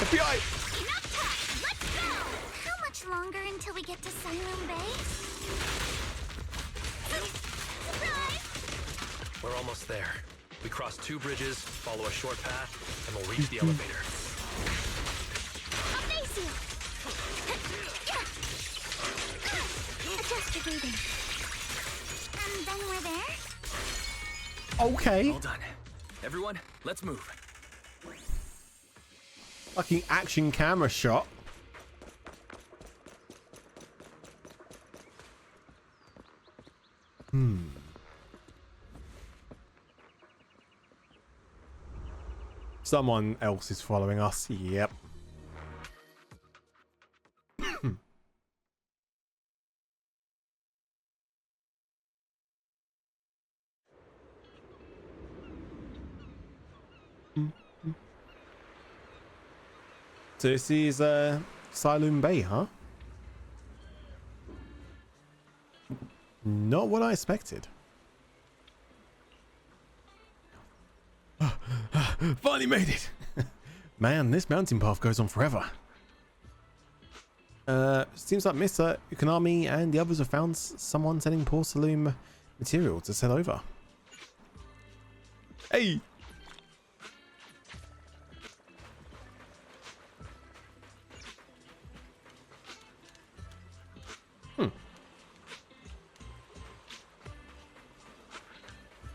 FBI! Enough talk. Let's go. How much longer until we get to Sunroom Bay? Surprise! We're almost there. We cross 2 bridges, follow a short path, and we'll reach the elevator. Amazing! Adjust your breathing. And then we're there? Okay. All done. Everyone, let's move. Fucking action camera shot. Someone else is following us. Yep. So this is Sci-Fi Bay, huh? Not what I expected. Finally made it! Man, this mountain path goes on forever. Seems like Mr. Ukanami and the others have found someone selling porcelain material to sell over. Hey!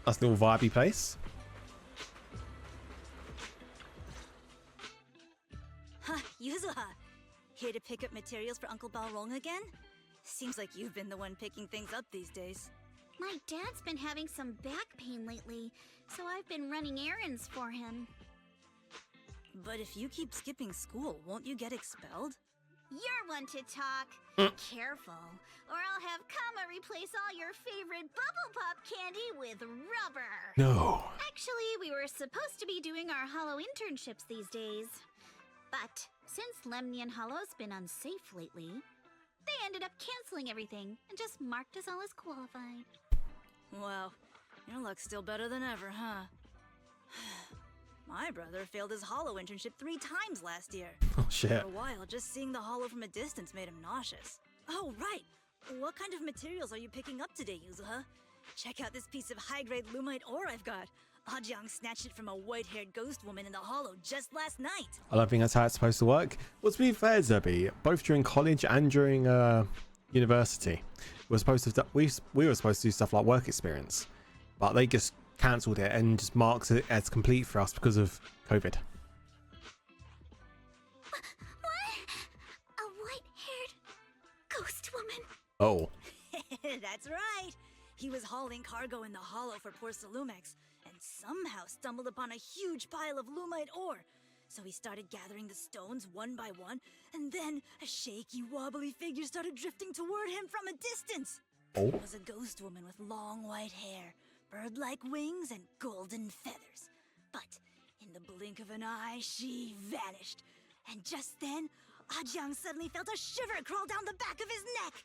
That's a little vibey place. Huh, Yuzuha. Here to pick up materials for Uncle Balrong again? Seems like you've been the one picking things up these days. My dad's been having some back pain lately, so I've been running errands for him. But if you keep skipping school, won't you get expelled? You're one to talk. Careful, or I'll have Kama replace all your favorite Bubble Pop candy with rubber. No. Actually, we were supposed to be doing our Hollow internships these days. But since Lemnian Hollow's been unsafe lately, they ended up canceling everything and just marked us all as qualified. Wow, your luck's still better than ever, huh? My brother failed his Hollow internship 3 times last year. Oh shit. For a while, just seeing the Hollow from a distance made him nauseous. Oh, right! What kind of materials are you picking up today, Yuzuha? Check out this piece of high-grade lumite ore I've got. Ajang snatched it from a white-haired ghost woman in the hollow just last night. I don't think that's how it's supposed to work. Well, to be fair, Zebby, both during college and during university, we were supposed to we were supposed to do stuff like work experience, but they just cancelled it and just marked it as complete for us because of COVID. What? A white-haired ghost woman? Oh. That's right. He was hauling cargo in the hollow for poor Salumex, and somehow stumbled upon a huge pile of lumite ore. So he started gathering the stones one by one, and then a shaky, wobbly figure started drifting toward him from a distance. Oh. It was a ghost woman with long white hair, bird-like wings, and golden feathers. But in the blink of an eye, she vanished. And just then, Ajang suddenly felt a shiver crawl down the back of his neck.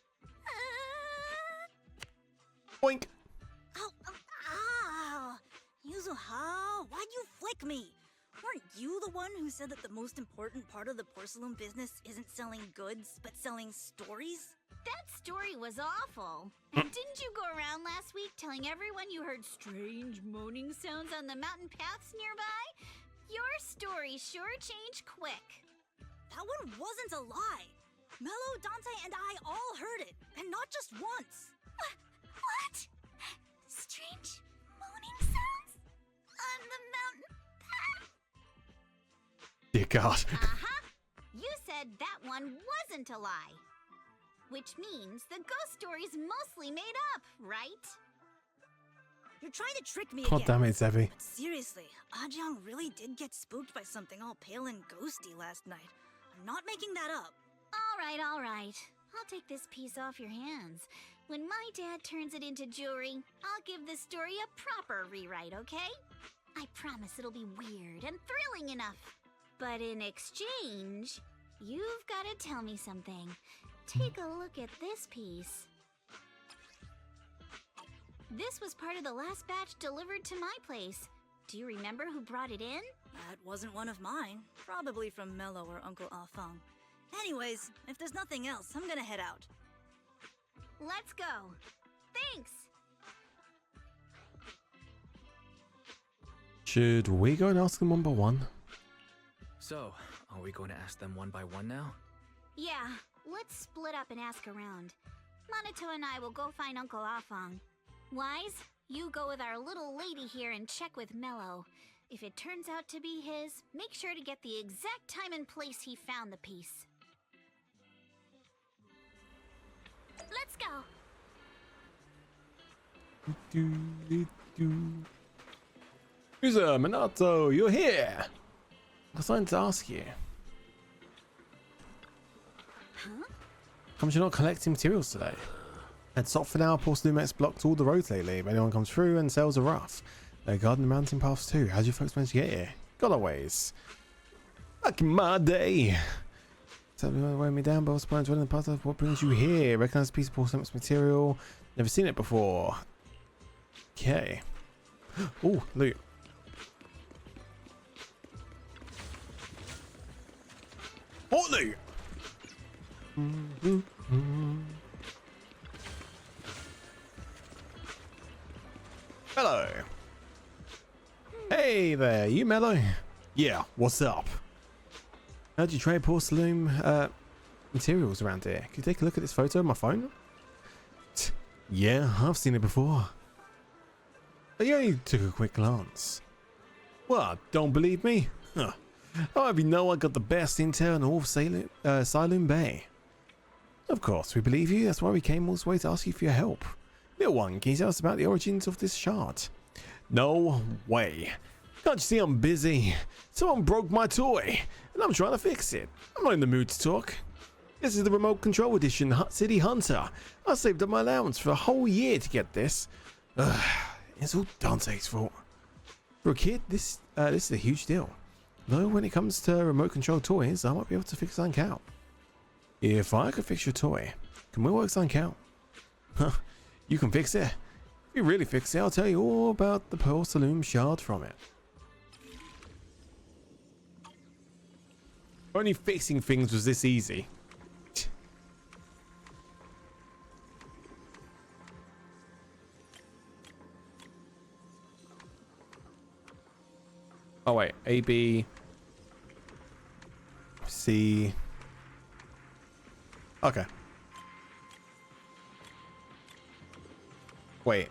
Boink. Ow, ow, ow. Yuzuha, why'd you flick me? Weren't you the one who said that the most important part of the porcelain business isn't selling goods, but selling stories? That story was awful. And didn't you go around last week telling everyone you heard strange moaning sounds on the mountain paths nearby? Your story sure changed quick. That one wasn't a lie. Mello, Dante, and I all heard it, and not just once. What? Strange moaning sounds on the mountain path? Dear God. Uh-huh. You said that one wasn't a lie. Which means the ghost story's mostly made up, right? You're trying to trick me God again. damn it, Zebby. But seriously, Ajang really did get spooked by something all pale and ghosty last night. I'm not making that up. All right. I'll take this piece off your hands. When my dad turns it into jewelry, I'll give this story a proper rewrite, okay? I promise it'll be weird and thrilling enough. But in exchange, you've got to tell me something. Take a look at this piece. This was part of the last batch delivered to my place. Do you remember who brought it in? That wasn't one of mine. Probably from Mello or Uncle Afang. Anyways, if there's nothing else, I'm gonna head out. Let's go. Thanks. Should we go and ask them one by one? So, are we going to ask them one by one now? Yeah, let's split up and ask around. Monato and I will go find Uncle Afang. Wise, you go with our little lady here and check with Mello. If it turns out to be his, make sure to get the exact time and place he found the piece. Let's go. User Minato, you're here. I've something to ask you. Huh? Comes you're not collecting materials today. Had stop for now. Porcelain blocked all the roads lately. If anyone comes through and sales are rough. They're guarding the mountain paths too. How'd you folks manage to get here? Got our ways. Back in my day. Tell me weigh me down, but I was planning to run in the path of what brings you here. Recognize a piece of porcelain material. Never seen it before. Okay. Oh, loot. Oh, loot. Hello. Hey there, you Mello? Yeah, what's up? How'd you trade porcelain materials around here? Can you take a look at this photo on my phone? Yeah, I've seen it before. But you only took a quick glance. What, don't believe me? Huh. I'll have you know I got the best intel in all of Sci-Fi Bay. Of course, we believe you. That's why we came all this way to ask you for your help. Little one, can you tell us about the origins of this shard? No way. Can't you see I'm busy? Someone broke my toy, and I'm trying to fix it. I'm not in the mood to talk. This is the remote control edition City Hunter. I saved up my allowance for a whole year to get this. It's all Dante's fault. For a kid, this is a huge deal. Though when it comes to remote control toys, I might be able to fix something out. If I could fix your toy, can we work something out? Huh, you can fix it. If you really fix it, I'll tell you all about the porcelain shard from it. Only fixing things was this easy. Oh wait, A, B, C. Okay. Wait.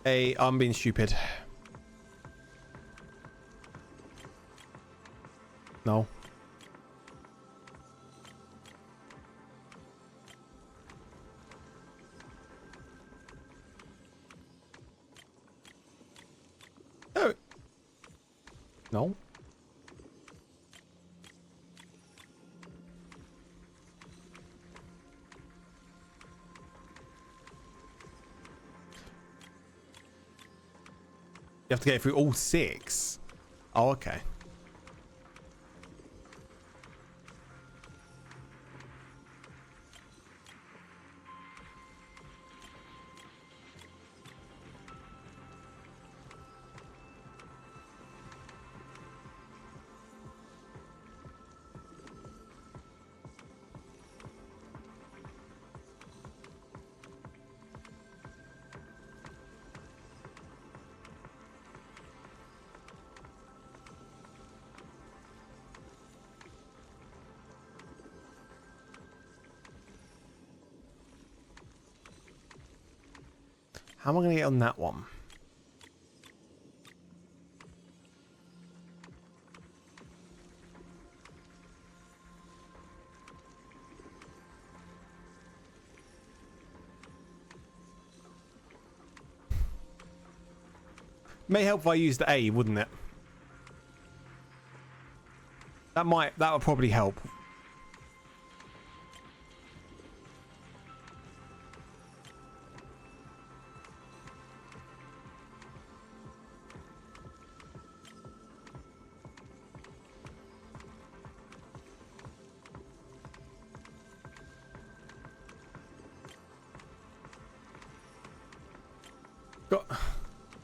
A, I'm being stupid. No. Oh. No. You have to get through all 6. Oh, okay. How am I going to get on that one? May help if I used the A, wouldn't it? That would probably help.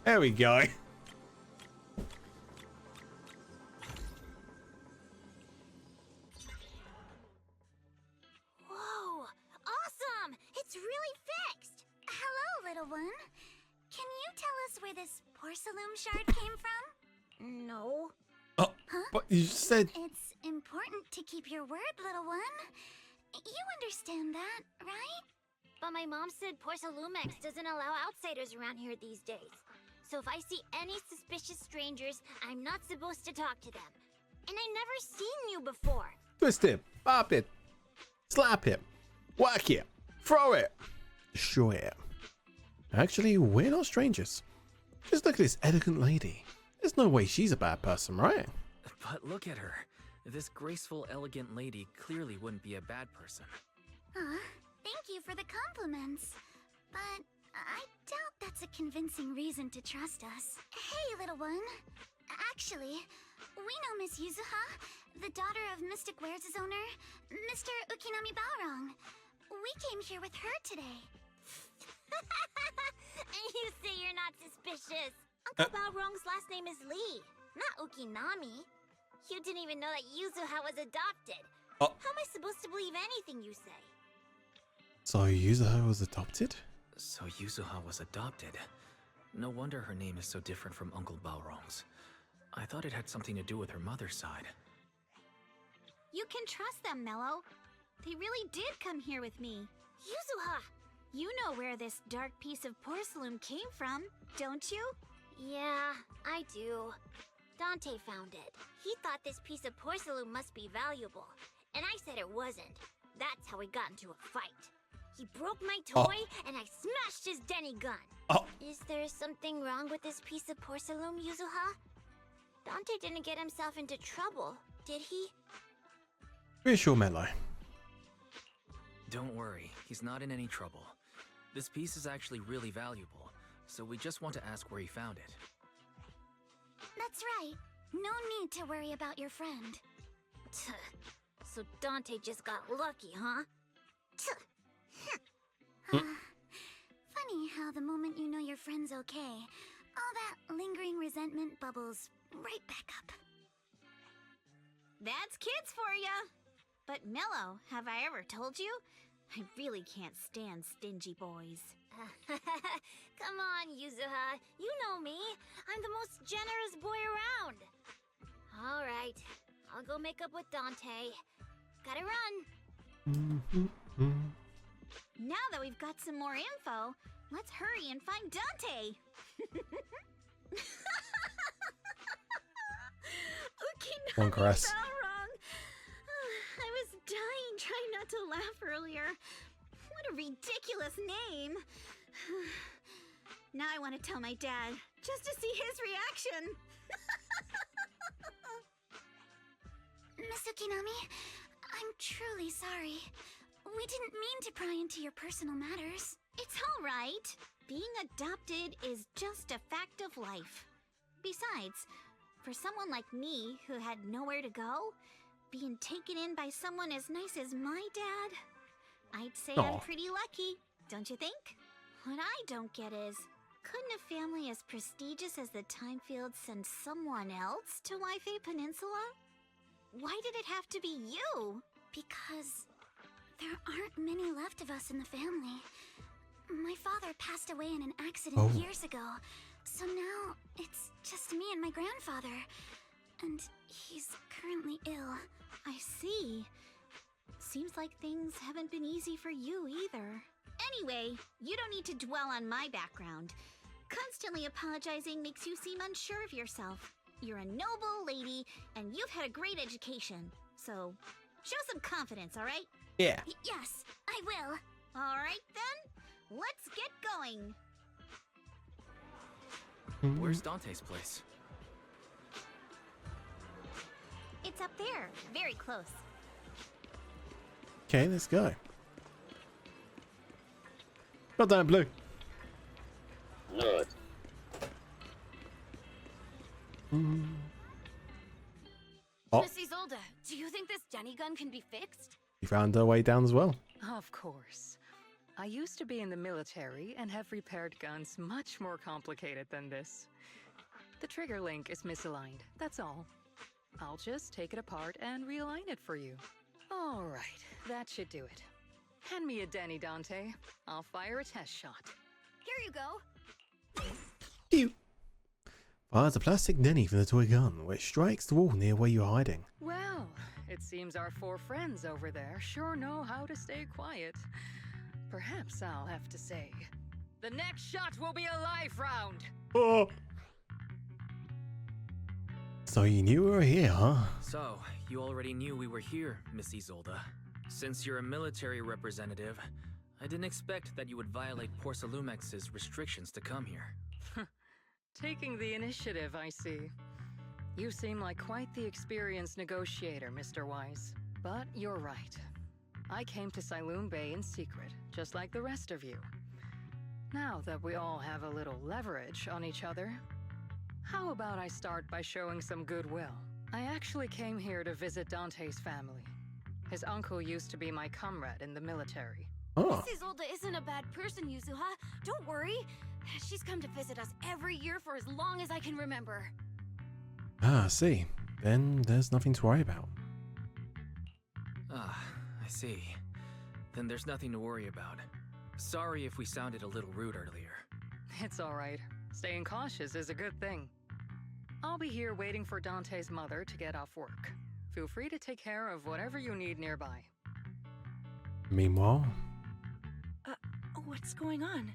There we go. Whoa! Awesome! It's really fixed! Hello, little one. Can you tell us where this porcelain shard came from? No. Oh, Huh? but you said... It's important to keep your word, little one. You understand that, right? But my mom said Porcelumex doesn't allow outsiders around here these days. So if I see any suspicious strangers, I'm not supposed to talk to them. And I never seen you before. Twist it, bop it, slap it, whack it, throw it, destroy it. Actually, we're not strangers. Just look at this elegant lady. There's no way she's a bad person, right? But look at her. This graceful, elegant lady clearly wouldn't be a bad person. Thank you for the compliments. But I doubt that's a convincing reason to trust us. Hey, little one. Actually, we know Miss Yuzuha, the daughter of Mystic Wares' owner, Mr. Ukinami Balrong. We came here with her today. And you say you're not suspicious. Uncle Balrong's last name is Lee, not Ukinami. You didn't even know that Yuzuha was adopted. Oh. How am I supposed to believe anything you say? So Yuzuha was adopted? So Yuzuha was adopted. No wonder her name is so different from Uncle Balrong's. I thought it had something to do with her mother's side. You can trust them, Mello. They really did come here with me. Yuzuha! You know where this dark piece of porcelain came from, don't you? Yeah, I do. Dante found it. He thought this piece of porcelain must be valuable, and I said it wasn't. That's how we got into a fight. He broke my toy, and I smashed his Denny gun. Is there something wrong with this piece of porcelain, Yuzuha? Dante didn't get himself into trouble, did he? Reassure Mello. Don't worry, he's not in any trouble. This piece is actually really valuable, so we just want to ask where he found it. That's right. No need to worry about your friend. So Dante just got lucky, huh? Funny how the moment you know your friend's okay, all that lingering resentment bubbles right back up. That's kids for ya. But Mello, have I ever told you? I really can't stand stingy boys. Come on, Yuzuha. You know me. I'm the most generous boy around. All right. I'll go make up with Dante. Gotta run. Now that we've got some more info, let's hurry and find Dante. Okay, One caress. all wrong. I was dying trying not to laugh earlier. What a ridiculous name. Now I want to tell my dad, just to see his reaction. Miss Ukinami, I'm truly sorry. We didn't mean to pry into your personal matters. It's all right. Being adopted is just a fact of life. Besides, for someone like me who had nowhere to go, being taken in by someone as nice as my dad, I'd say Aw. I'm pretty lucky, don't you think? What I don't get is, couldn't a family as prestigious as the Timefield send someone else to Waifei Peninsula? Why did it have to be you? Because there aren't many left of us in the family. My father passed away in an accident years ago, so now it's just me and my grandfather. And he's currently ill. I see. Seems like things haven't been easy for you either. Anyway, you don't need to dwell on my background. Constantly apologizing makes you seem unsure of yourself. You're a noble lady, and you've had a great education. So, show some confidence, alright? Yeah. Yes, I will. Alright then, let's get going. Where's Dante's place? It's up there, very close. Okay, let's go. Well done, Blue. Good. Oh, Miss Isolde, do you think this Denny gun can be fixed? you found her way down as well. Of course. I used to be in the military and have repaired guns much more complicated than this. The trigger link is misaligned, that's all. I'll just take it apart and realign it for you. All right, that should do it. Hand me a Denny, Dante. I'll fire a test shot. Here you go. Cute. Fires a plastic Denny from the toy gun, which strikes the wall near where you're hiding. Well, it seems our four friends over there sure know how to stay quiet. Perhaps I'll have to say, the next shot will be a live round. Oh. So you knew we were here, huh? So, you already knew we were here, Miss Isolde. Since you're a military representative, I didn't expect that you would violate Porcelumex's restrictions to come here. Taking the initiative, I see. You seem like quite the experienced negotiator, Mr. Wise. But you're right. I came to Sailoon Bay in secret, just like the rest of you. Now that we all have a little leverage on each other, how about I start by showing some goodwill? I actually came here to visit Dante's family. His uncle used to be my comrade in the military. Oh. Miss Isolde isn't a bad person, Yuzuha. Don't worry. She's come to visit us every year for as long as I can remember. Ah, I see. Then there's nothing to worry about. Ah, I see. Then there's nothing to worry about. Sorry if we sounded a little rude earlier. It's all right. Staying cautious is a good thing. I'll be here waiting for Dante's mother to get off work. Feel free to take care of whatever you need nearby. Meanwhile, What's going on?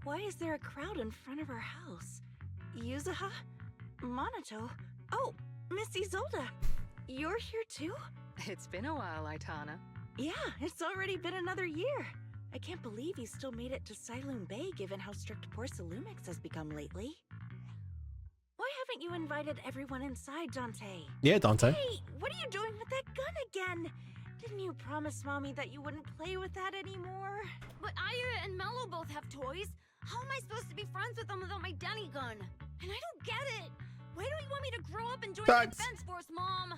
Why is there a crowd in front of our house? Yuzuha? Monato? Oh, Miss Isolde! You're here too? It's been a while, Aitana. Yeah, it's already been another year. I can't believe you still made it to Sailoon Bay given how strict Porcelumix has become lately. Why haven't you invited everyone inside, Dante? yeah, Dante. Hey, what are you doing with that gun again? Didn't you promise Mommy that you wouldn't play with that anymore? But Aya and Mello both have toys. How am I supposed to be friends with them without my Denny gun? And I don't get it. Why don't you want me to grow up and join the Thanks. Defense Force, Mom?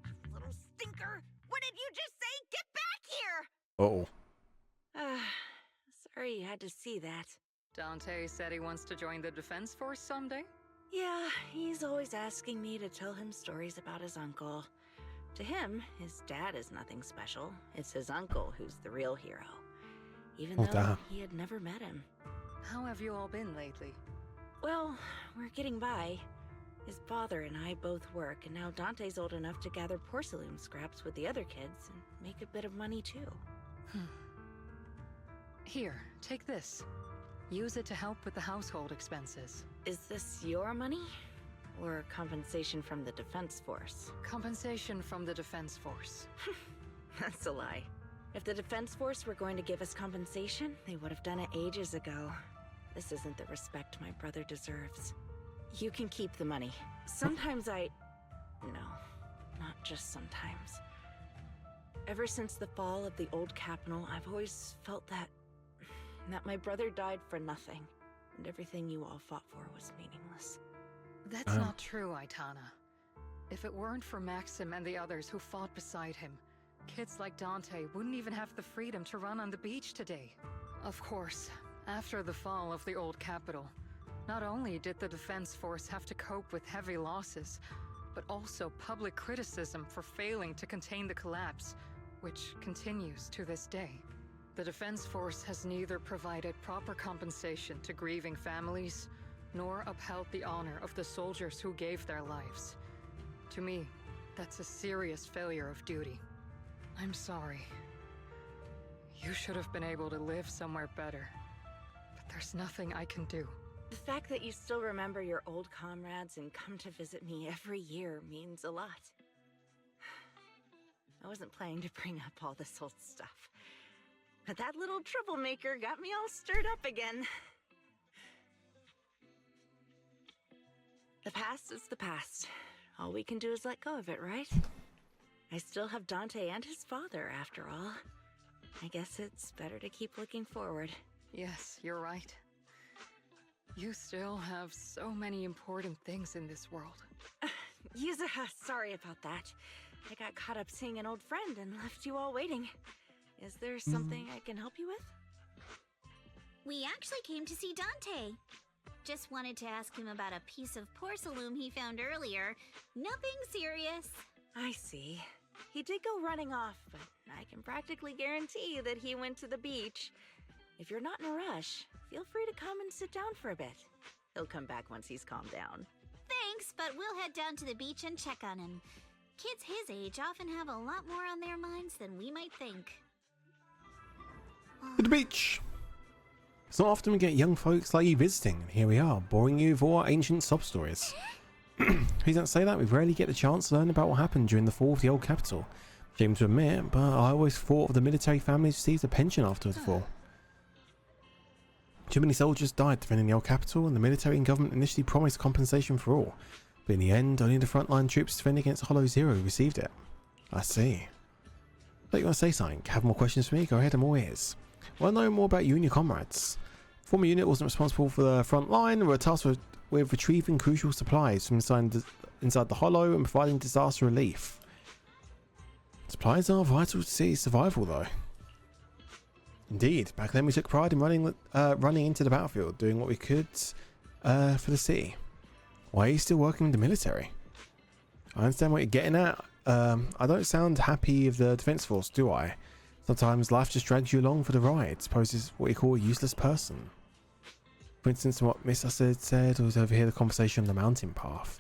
You little stinker! What did you just say? Get back here! Uh-oh. Sorry you had to see that. Dante said he wants to join the Defense Force someday? Yeah, he's always asking me to tell him stories about his uncle. To him, his dad is nothing special. It's his uncle who's the real hero. Even though damn. he had never met him. How have you all been lately? Well, we're getting by. His father and I both work, and now Dante's old enough to gather porcelain scraps with the other kids and make a bit of money too. Here, take this. Use it to help with the household expenses. Is this your money? Or compensation from the Defense Force? Compensation from the Defense Force. That's a lie. If the Defense Force were going to give us compensation, they would have done it ages ago. This isn't the respect my brother deserves. You can keep the money. Sometimes No, not just sometimes. Ever since the fall of the old capital, I've always felt that my brother died for nothing, and everything you all fought for was meaningless. That's not true, Aitana. If it weren't for Maxim and the others who fought beside him, kids like Dante wouldn't even have the freedom to run on the beach today. Of course, after the fall of the old capital, not only did the Defense Force have to cope with heavy losses, but also public criticism for failing to contain the collapse, which continues to this day. The Defense Force has neither provided proper compensation to grieving families, nor upheld the honor of the soldiers who gave their lives. To me, that's a serious failure of duty. I'm sorry. You should have been able to live somewhere better, but there's nothing I can do. The fact that you still remember your old comrades and come to visit me every year means a lot. I wasn't planning to bring up all this old stuff, but that little troublemaker got me all stirred up again. The past is the past. All we can do is let go of it, right? I still have Dante and his father, after all. I guess it's better to keep looking forward. Yes, you're right. You still have so many important things in this world. Yuzuha, sorry about that. I got caught up seeing an old friend and left you all waiting. Is there something I can help you with? We actually came to see Dante. Just wanted to ask him about a piece of porcelain he found earlier. Nothing serious. I see. He did go running off, but I can practically guarantee that he went to the beach. If you're not in a rush, feel free to come and sit down for a bit. He'll come back once he's calmed down. Thanks, but we'll head down to the beach and check on him. Kids his age often have a lot more on their minds than we might think. To the beach! It's not often we get young folks like you visiting, and here we are, boring you with all our ancient sob stories. Please don't say that, we rarely get the chance to learn about what happened during the fall of the old capital. Shame to admit, but I always thought of the military families received a pension after the fall. Too many soldiers died defending the old capital, and the military and government initially promised compensation for all. But in the end, only the frontline troops defending against Hollow Zero received it. I see. But you want to say something? Have more questions for me? Go ahead, I'm all ears. Well, I know more about you and your comrades. Former unit wasn't responsible for the front line, were tasked with retrieving crucial supplies from inside the Hollow and providing disaster relief. Supplies are vital to city survival, though. Indeed, back then we took pride in running into the battlefield, doing what we could for the city. Why are you still working with the military? I understand what you're getting at. I don't sound happy with the Defense Force, do I? Sometimes life just drags you along for the ride, supposes what you call a useless person. For instance, what Miss Ussad said was overhear the conversation on the mountain path.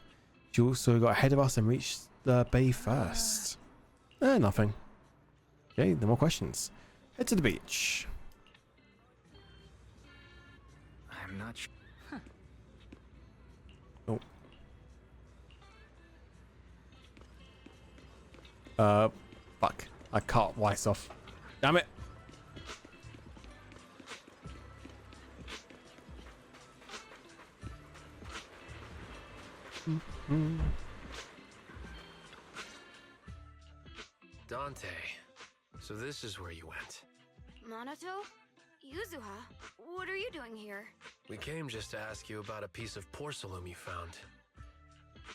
She also got ahead of us and reached the bay first. Nothing. Okay, no more questions. Head to the beach. I'm not sure. Oh. Fuck. I cut Weiss off. Damn it. Dante, so this is where you went. Minato? Yuzuha? What are you doing here? We came just to ask you about a piece of porcelain you found.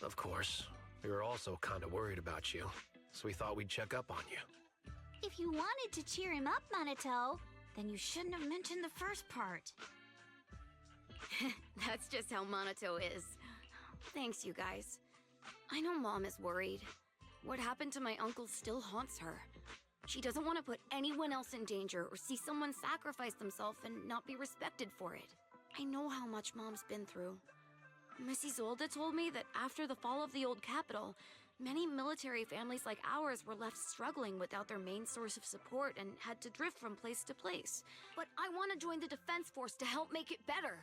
Of course, we were also kind of worried about you, so we thought we'd check up on you. If you wanted to cheer him up, Minato, then you shouldn't have mentioned the first part. That's just how Minato is. Thanks, you guys. I know Mom is worried. What happened to my uncle still haunts her. She doesn't want to put anyone else in danger or see someone sacrifice themselves and not be respected for it. I know how much Mom's been through. Miss Isolde told me that after the fall of the old capital, many military families like ours were left struggling without their main source of support and had to drift from place to place. But I want to join the defense force to help make it better.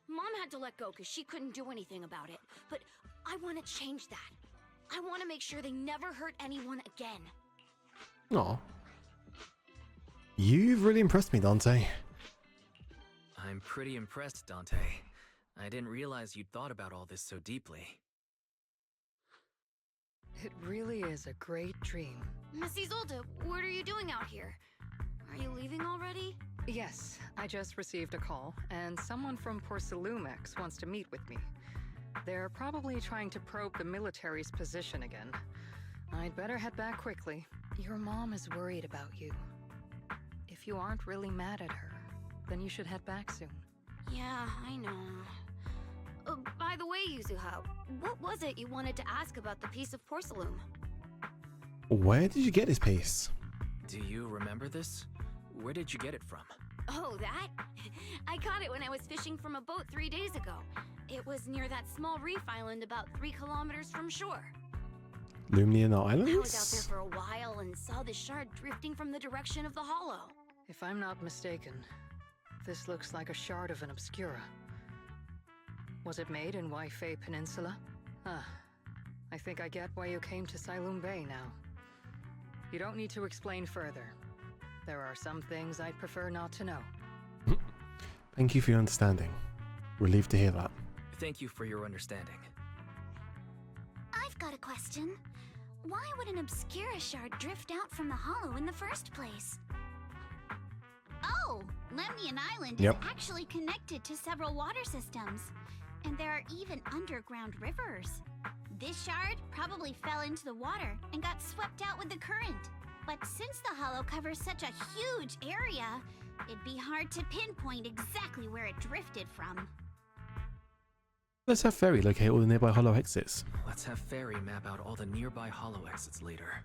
Mom had to let go because she couldn't do anything about it. But I want to change that. I want to make sure they never hurt anyone again. Aw. You've really impressed me, Dante. I'm pretty impressed, Dante. I didn't realize you'd thought about all this so deeply. It really is a great dream. Miss Isolde, what are you doing out here? Are you leaving already? Yes, I just received a call, and someone from Porcelumex wants to meet with me. They're probably trying to probe the military's position again. I'd better head back quickly. Your mom is worried about you. If you aren't really mad at her, then you should head back soon. Yeah, I know. By the way, Yuzuha, what was it you wanted to ask about the piece of porcelain? Where did you get this piece? Do you remember this? Where did you get it from? Oh, that? I caught it when I was fishing from a boat 3 days ago. It was near that small reef island about 3 kilometers from shore. Lumian Islands? I was out there for a while and saw the shard drifting from the direction of the hollow. If I'm not mistaken, this looks like a shard of an Obscura. Was it made in Waifei Peninsula? Ah, I think I get why you came to Sci-Fi Bay now. You don't need to explain further. There are some things I'd prefer not to know. Thank you for your understanding. Relieved to hear that. Thank you for your understanding. I've got a question. Why would an Obscura shard drift out from the hollow in the first place? Oh, Lemnian Island is actually connected to several water systems. And there are even underground rivers. This shard probably fell into the water and got swept out with the current. But since the hollow covers such a huge area, it'd be hard to pinpoint exactly where it drifted from. Let's have Ferry locate all the nearby hollow exits. Let's have Fairy map out all the nearby hollow exits later.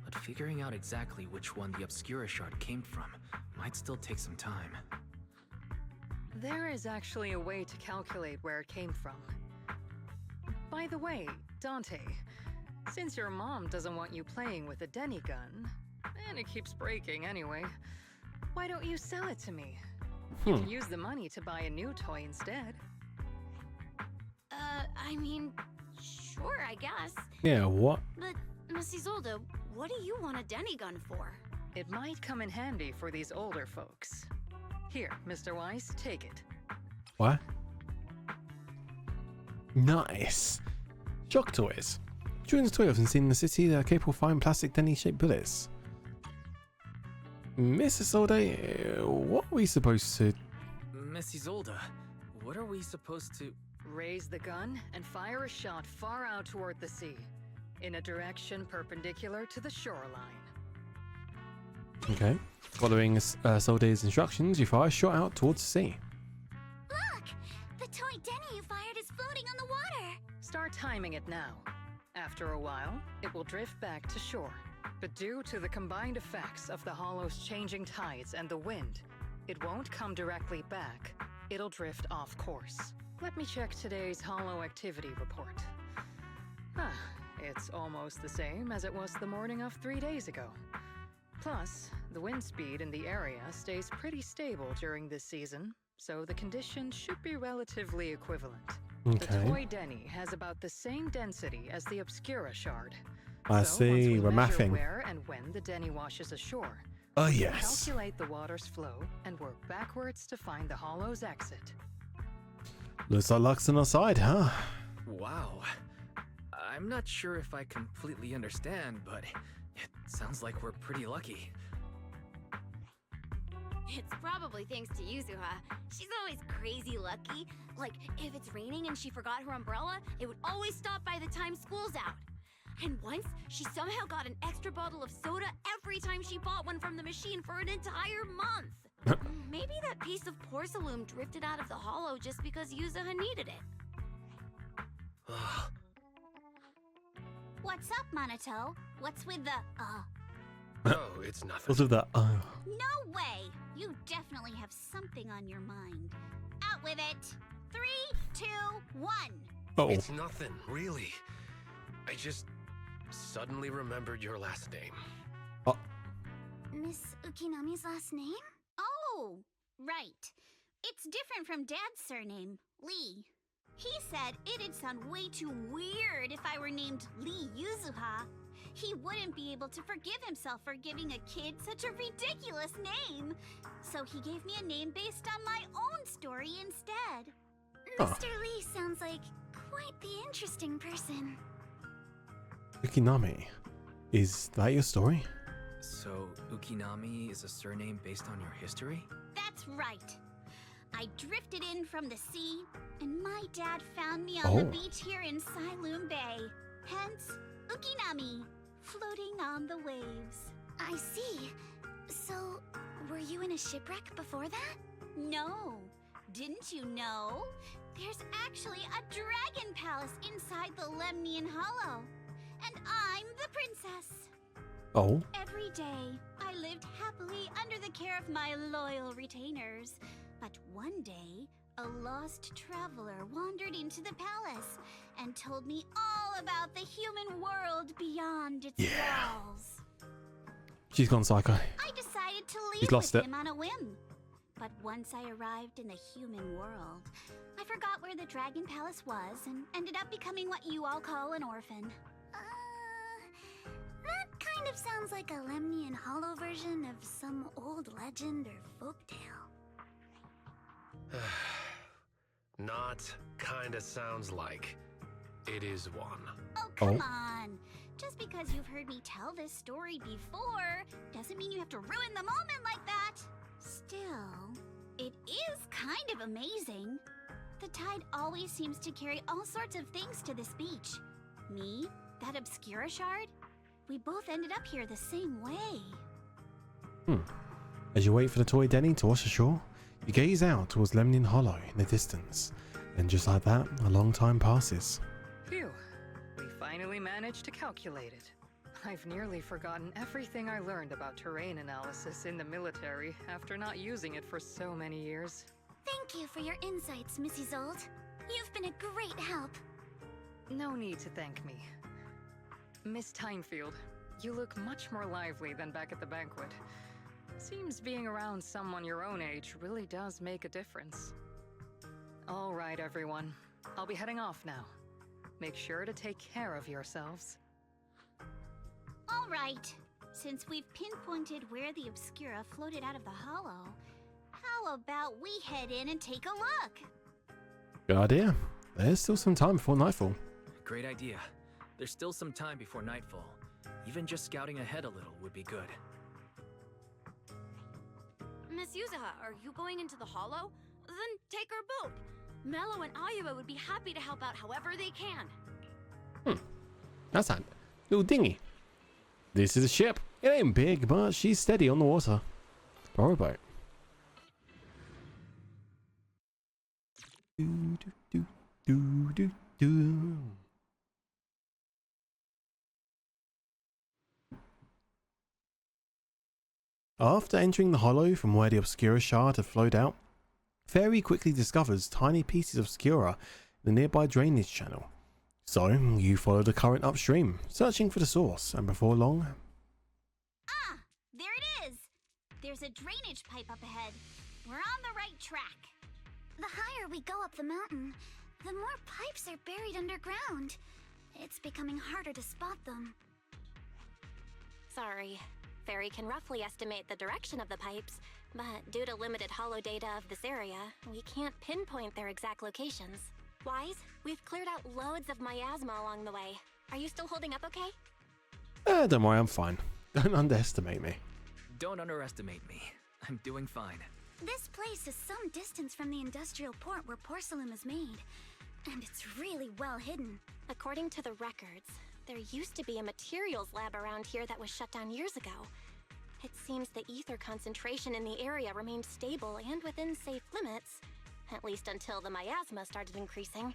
But figuring out exactly which one the Obscura shard came from might still take some time. There is actually a way to calculate where it came from. By the way, Dante, since your mom doesn't want you playing with a Denny gun, and it keeps breaking anyway, why don't you sell it to me? You can use the money to buy a new toy instead. I mean, sure, I guess. Yeah, what? But, Miss Isolde, what do you want a Denny gun for? It might come in handy for these older folks. Here, Mr. Weiss, take it. What? Nice. Shock toys. Children's toy often seen in the city that are capable of firing plastic Denny-shaped bullets. Miss Isolde, what are we supposed to... Miss Isolde, what are we supposed to... Raise the gun and fire a shot far out toward the sea, in a direction perpendicular to the shoreline. Okay. Following Isolde's instructions, you fire a shot out towards the sea. Look! The toy Denny you fired is floating on the water! Start timing it now. After a while, it will drift back to shore. But due to the combined effects of the hollow's changing tides and the wind, it won't come directly back. It'll drift off course. Let me check today's hollow activity report. It's almost the same as it was the morning of 3 days ago. Plus, the wind speed in the area stays pretty stable during this season, so the conditions should be relatively equivalent. Okay. The toy Denny has about the same density as the Obscura shard. I see, we're mathing. Where and when the Denny washes ashore. Oh yes. Calculate the water's flow and work backwards to find the hollow's exit. Looks like luck's on our side, huh? Wow. I'm not sure if I completely understand, but it sounds like we're pretty lucky. It's probably thanks to Yuzuha. She's always crazy lucky. Like, if it's raining and she forgot her umbrella, it would always stop by the time school's out. And once, she somehow got an extra bottle of soda every time she bought one from the machine for an entire month. Maybe that piece of porcelain drifted out of the hollow just because Yuzuha needed it. Well, What's up, Monato? What's with the, Oh, it's nothing. What's with that? No way! You definitely have something on your mind. Out with it! 3, 2, 1! Oh. It's nothing, really. I just suddenly remembered your last name. Miss Ukinami's last name? Oh, right. It's different from Dad's surname, Lee. He said it'd sound way too weird if I were named Lee Yuzuha. He wouldn't be able to forgive himself for giving a kid such a ridiculous name. So he gave me a name based on my own story instead. Mr. Lee sounds like quite the interesting person. Ukinami. Is that your story? So, Ukinami is a surname based on your history? That's right. I drifted in from the sea, and my dad found me on the beach here in Sci-Fi Bay. Hence, Ukinami, floating on the waves. I see. So, were you in a shipwreck before that? No. Didn't you know? There's actually a dragon palace inside the Lemnian Hollow. And I'm the princess. Oh. Every day, I lived happily under the care of my loyal retainers. But one day, a lost traveler wandered into the palace and told me all about the human world beyond its walls. She's gone psycho. I decided to leave with him on a whim. But once I arrived in the human world, I forgot where the Dragon Palace was and ended up becoming what you all call an orphan. That kind of sounds like a Lemnian Hollow version of some old legend or folktale. Not kinda sounds like. It is one. Oh, come on. Just because you've heard me tell this story before doesn't mean you have to ruin the moment like that. Still, it is kind of amazing. The tide always seems to carry all sorts of things to this beach. Me, that Obscura shard, we both ended up here the same way. As you wait for the toy Denny to wash ashore, you gaze out towards Lemnian Hollow in the distance. And just like that, a long time passes. Phew. We finally managed to calculate it. I've nearly forgotten everything I learned about terrain analysis in the military after not using it for so many years. Thank you for your insights, Miss Isolde. You've been a great help. No need to thank me. Miss Timefield, you look much more lively than back at the banquet. Seems being around someone your own age really does make a difference. All right, everyone. I'll be heading off now. Make sure to take care of yourselves. All right. Since we've pinpointed where the Obscura floated out of the hollow, how about we head in and take a look? Good idea. There's still some time before nightfall. Great idea. There's still some time before nightfall. Even just scouting ahead a little would be good. Miss Yuzuha, are you going into the hollow? Then take our boat. Mello and Ayuba would be happy to help out however they can. That's a little dinghy. This is a ship. It ain't big, but she's steady on the water. Borrow boat. Do, do, do, do, do. After entering the hollow from where the Obscura shard had flowed out, Fairy quickly discovers tiny pieces of Obscura in the nearby drainage channel. So, you follow the current upstream, searching for the source, and before long... Ah! There it is! There's a drainage pipe up ahead. We're on the right track. The higher we go up the mountain, the more pipes are buried underground. It's becoming harder to spot them. Sorry. Fairy can roughly estimate the direction of the pipes, but due to limited holo data of this area, we can't pinpoint their exact locations. Wise, we've cleared out loads of miasma along the way. Are you still holding up okay? Don't worry, I'm fine. Don't underestimate me. Don't underestimate me. I'm doing fine. This place is some distance from the industrial port where porcelain is made, and it's really well hidden. According to the records, there used to be a materials lab around here that was shut down years ago. It seems the ether concentration in the area remained stable and within safe limits, at least until the miasma started increasing.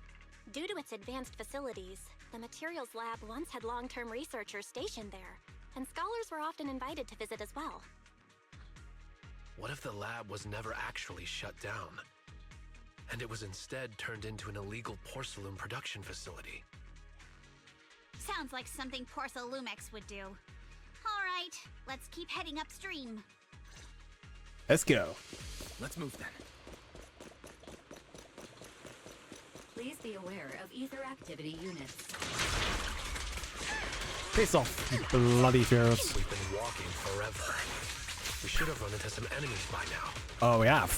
Due to its advanced facilities, the materials lab once had long-term researchers stationed there, and scholars were often invited to visit as well. What if the lab was never actually shut down, and it was instead turned into an illegal porcelain production facility? Sounds like something Porcelumex would do. All right, let's keep heading upstream. Let's go. Let's move then. Please be aware of ether activity units. Piss off, you bloody fears. We've been walking forever. We should have run into some enemies by now. Oh, we have.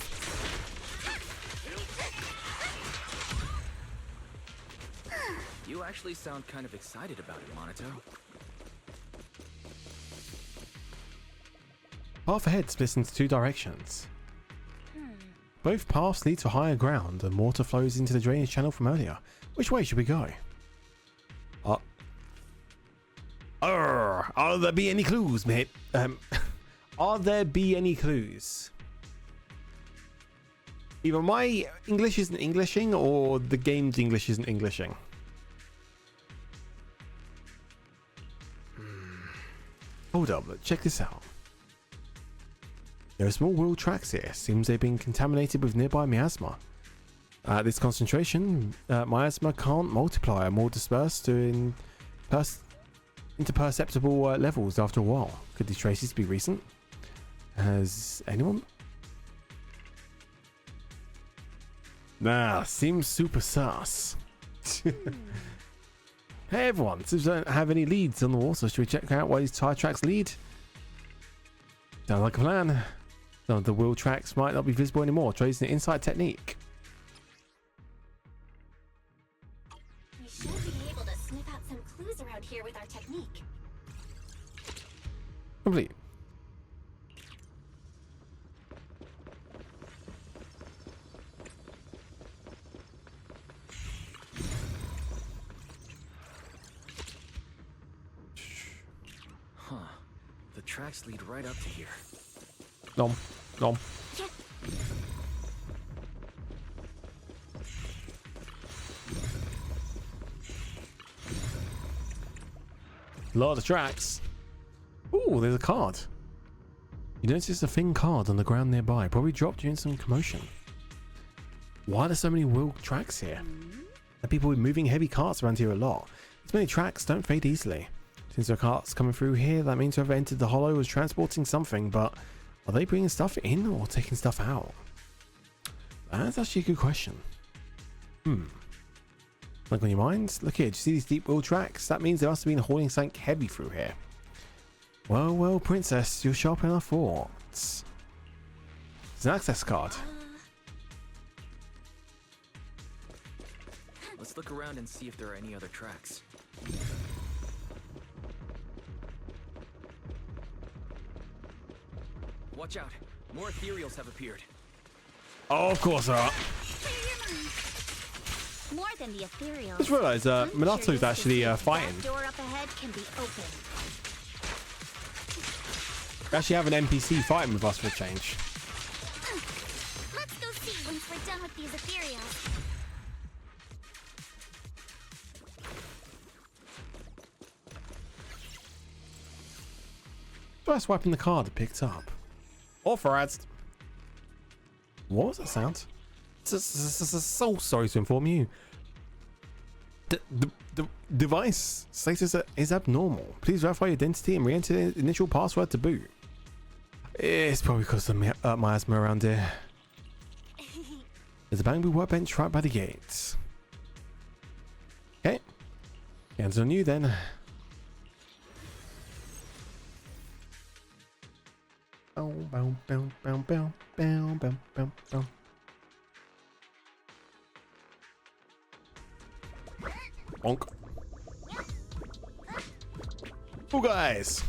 You actually sound kind of excited about it, Monito. Path ahead splits into two directions. Both paths lead to higher ground and water flows into the drainage channel from earlier. Which way should we go? Are there be any clues, mate? Are there be any clues? Either my English isn't Englishing or the game's English isn't Englishing. Hold up, check this out. There are small wheel tracks here. Seems they've been contaminated with nearby miasma. At this concentration, miasma can't multiply or more disperse into perceptible levels after a while. Could these traces be recent? Has anyone? Nah, seems super sus. Hey everyone, since we don't have any leads on the water, should we check out where these tire tracks lead? Sounds like a plan. Some of the wheel tracks might not be visible anymore, tracing the inside technique. We should be able to sniff out some clues around here with our technique. Complete. Huh. The tracks lead right up to here. Nom. Nom. A lot of tracks. Ooh, there's a card. You notice a thin card on the ground nearby, probably dropped during some commotion. Why are there so many wheel tracks here? And people with moving heavy carts around here a lot. These many tracks don't fade easily. Since there are carts coming through here, that means whoever entered the hollow was transporting something, but are they bringing stuff in or taking stuff out? That's actually a good question. Like on your mind? Look here, do you see these deep wheel tracks? That means there must have been hauling something heavy through here. Well, well, princess, you're sharp in our thoughts. It's an access card. Let's look around and see if there are any other tracks. Watch out! More ethereals have appeared. Oh, of course there are. More than the ethereal. Just realised Minato's actually fighting. Door up ahead can be open. We actually have an NPC fighting with us for a change. Let's go see once we're done with these ethereals. Try swiping the card it picked up. Authorized. What was that sound? So sorry to inform you. The device status is abnormal. Please verify your identity and re-enter the initial password to boot. It's probably because of the miasma around here. There's a bamboo workbench right by the gates. Okay. Hands on you then. Bow, bow, bow, bow, bow, bow, bow, bow, bow. Bonk. Oh, guys.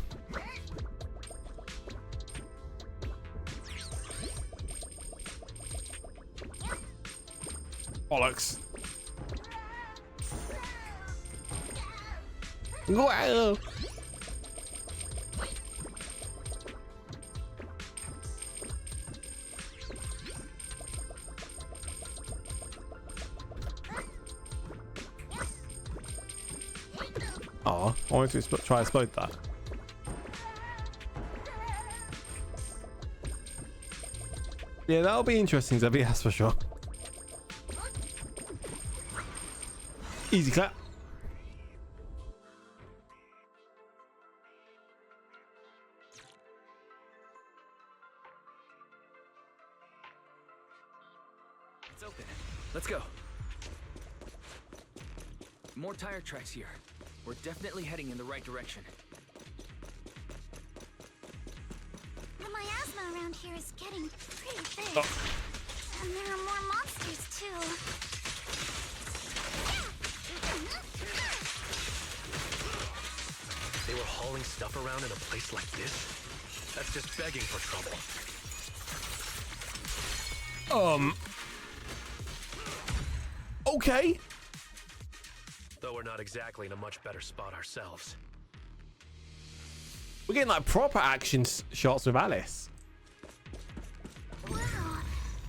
Bollocks. Wow. Oh, I wanted to try to explode that. Yeah, that'll be interesting, Zebby, that's for sure. Easy clap. It's open. Let's go. More tire tracks here. We're definitely heading in the right direction. The miasma around here is getting pretty thick. Oh. And there are more monsters, too. They were hauling stuff around in a place like this? That's just begging for trouble. Okay. Though we're not exactly in a much better spot ourselves. We're getting like proper action shots with Alice. Wow,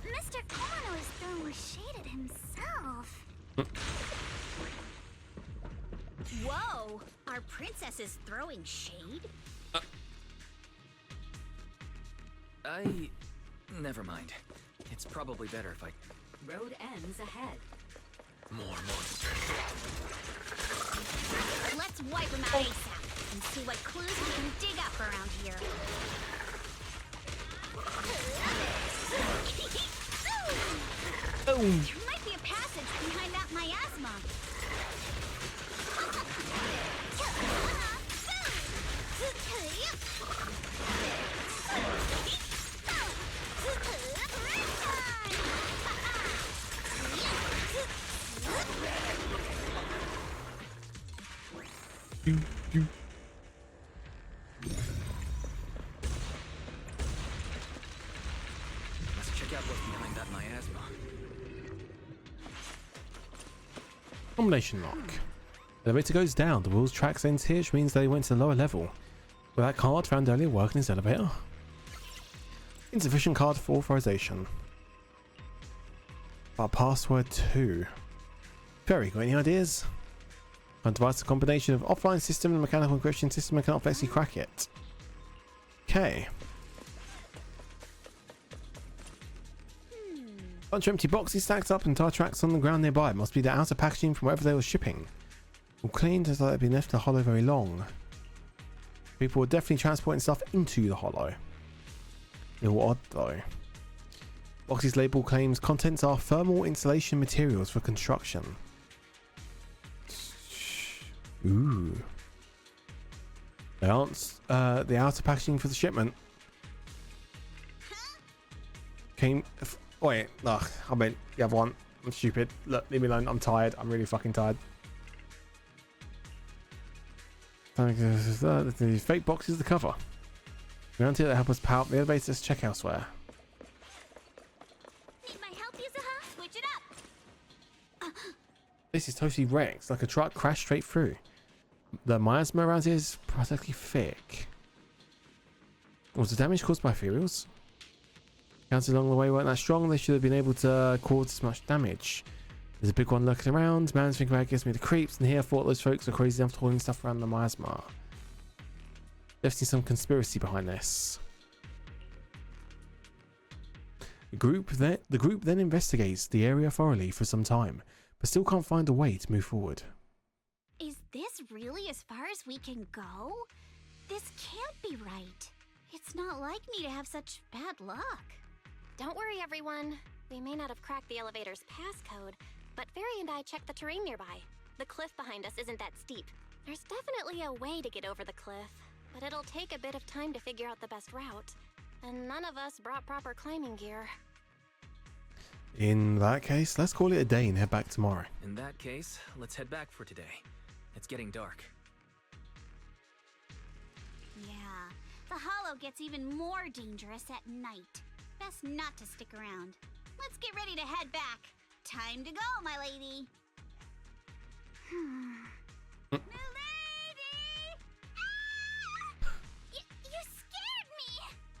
Mr. Kono is throwing shade at himself. Whoa! Our princess is throwing shade? Never mind. It's probably better if I... Road ends ahead. More monsters. Let's wipe them out ASAP and see what clues we can dig up around here. There might be a passage behind that miasma. Let's check out what's behind that miasma. Combination lock. The elevator goes down. The wheel's tracks ends here, which means they went to the lower level. Will that card found earlier work in this elevator? Insufficient card for authorization. But password 2. Very, got any ideas? Find device a combination of offline system and mechanical encryption system and cannot actually crack it. Okay. Bunch of empty boxes stacked up and tire tracks on the ground nearby. It must be the outer packaging from wherever they were shipping. All cleaned as though they'd been left in the hollow very long. People were definitely transporting stuff into the hollow. A little odd though. Box's label claims contents are thermal insulation materials for construction. Ooh. They aren't the outer packaging for the shipment. Came. Wait, ugh, I meant the other one. I'm stupid. Look, leave me alone. I'm tired. I'm really fucking tired. The fake box is the cover. Around here that help us power up the elevator. Let's check elsewhere. Need my help, Yuzuha? Switch it up. This is totally wrecked. Like a truck crashed straight through. The miasma around here is practically thick. Was the damage caused by ethereals? Counts along the way weren't that strong. They should have been able to cause as much damage. There's a big one lurking around. Man's thinking about it gives me the creeps. And here I thought those folks are crazy enough to hauling stuff around the miasma. Definitely some conspiracy behind this. The group then investigates the area thoroughly for some time, but still can't find a way to move forward. Is this really as far as we can go? This can't be right. It's not like me to have such bad luck. Don't worry, everyone. We may not have cracked the elevator's passcode, but Fairy and I checked the terrain nearby. The cliff behind us isn't that steep. There's definitely a way to get over the cliff, but it'll take a bit of time to figure out the best route. And none of us brought proper climbing gear. In that case, let's call it a day and head back tomorrow. In that case, let's head back for today. It's getting dark. Yeah, the hollow gets even more dangerous at night. Best not to stick around. Let's get ready to head back. Time to go, my lady. Milady! Ah! You scared me!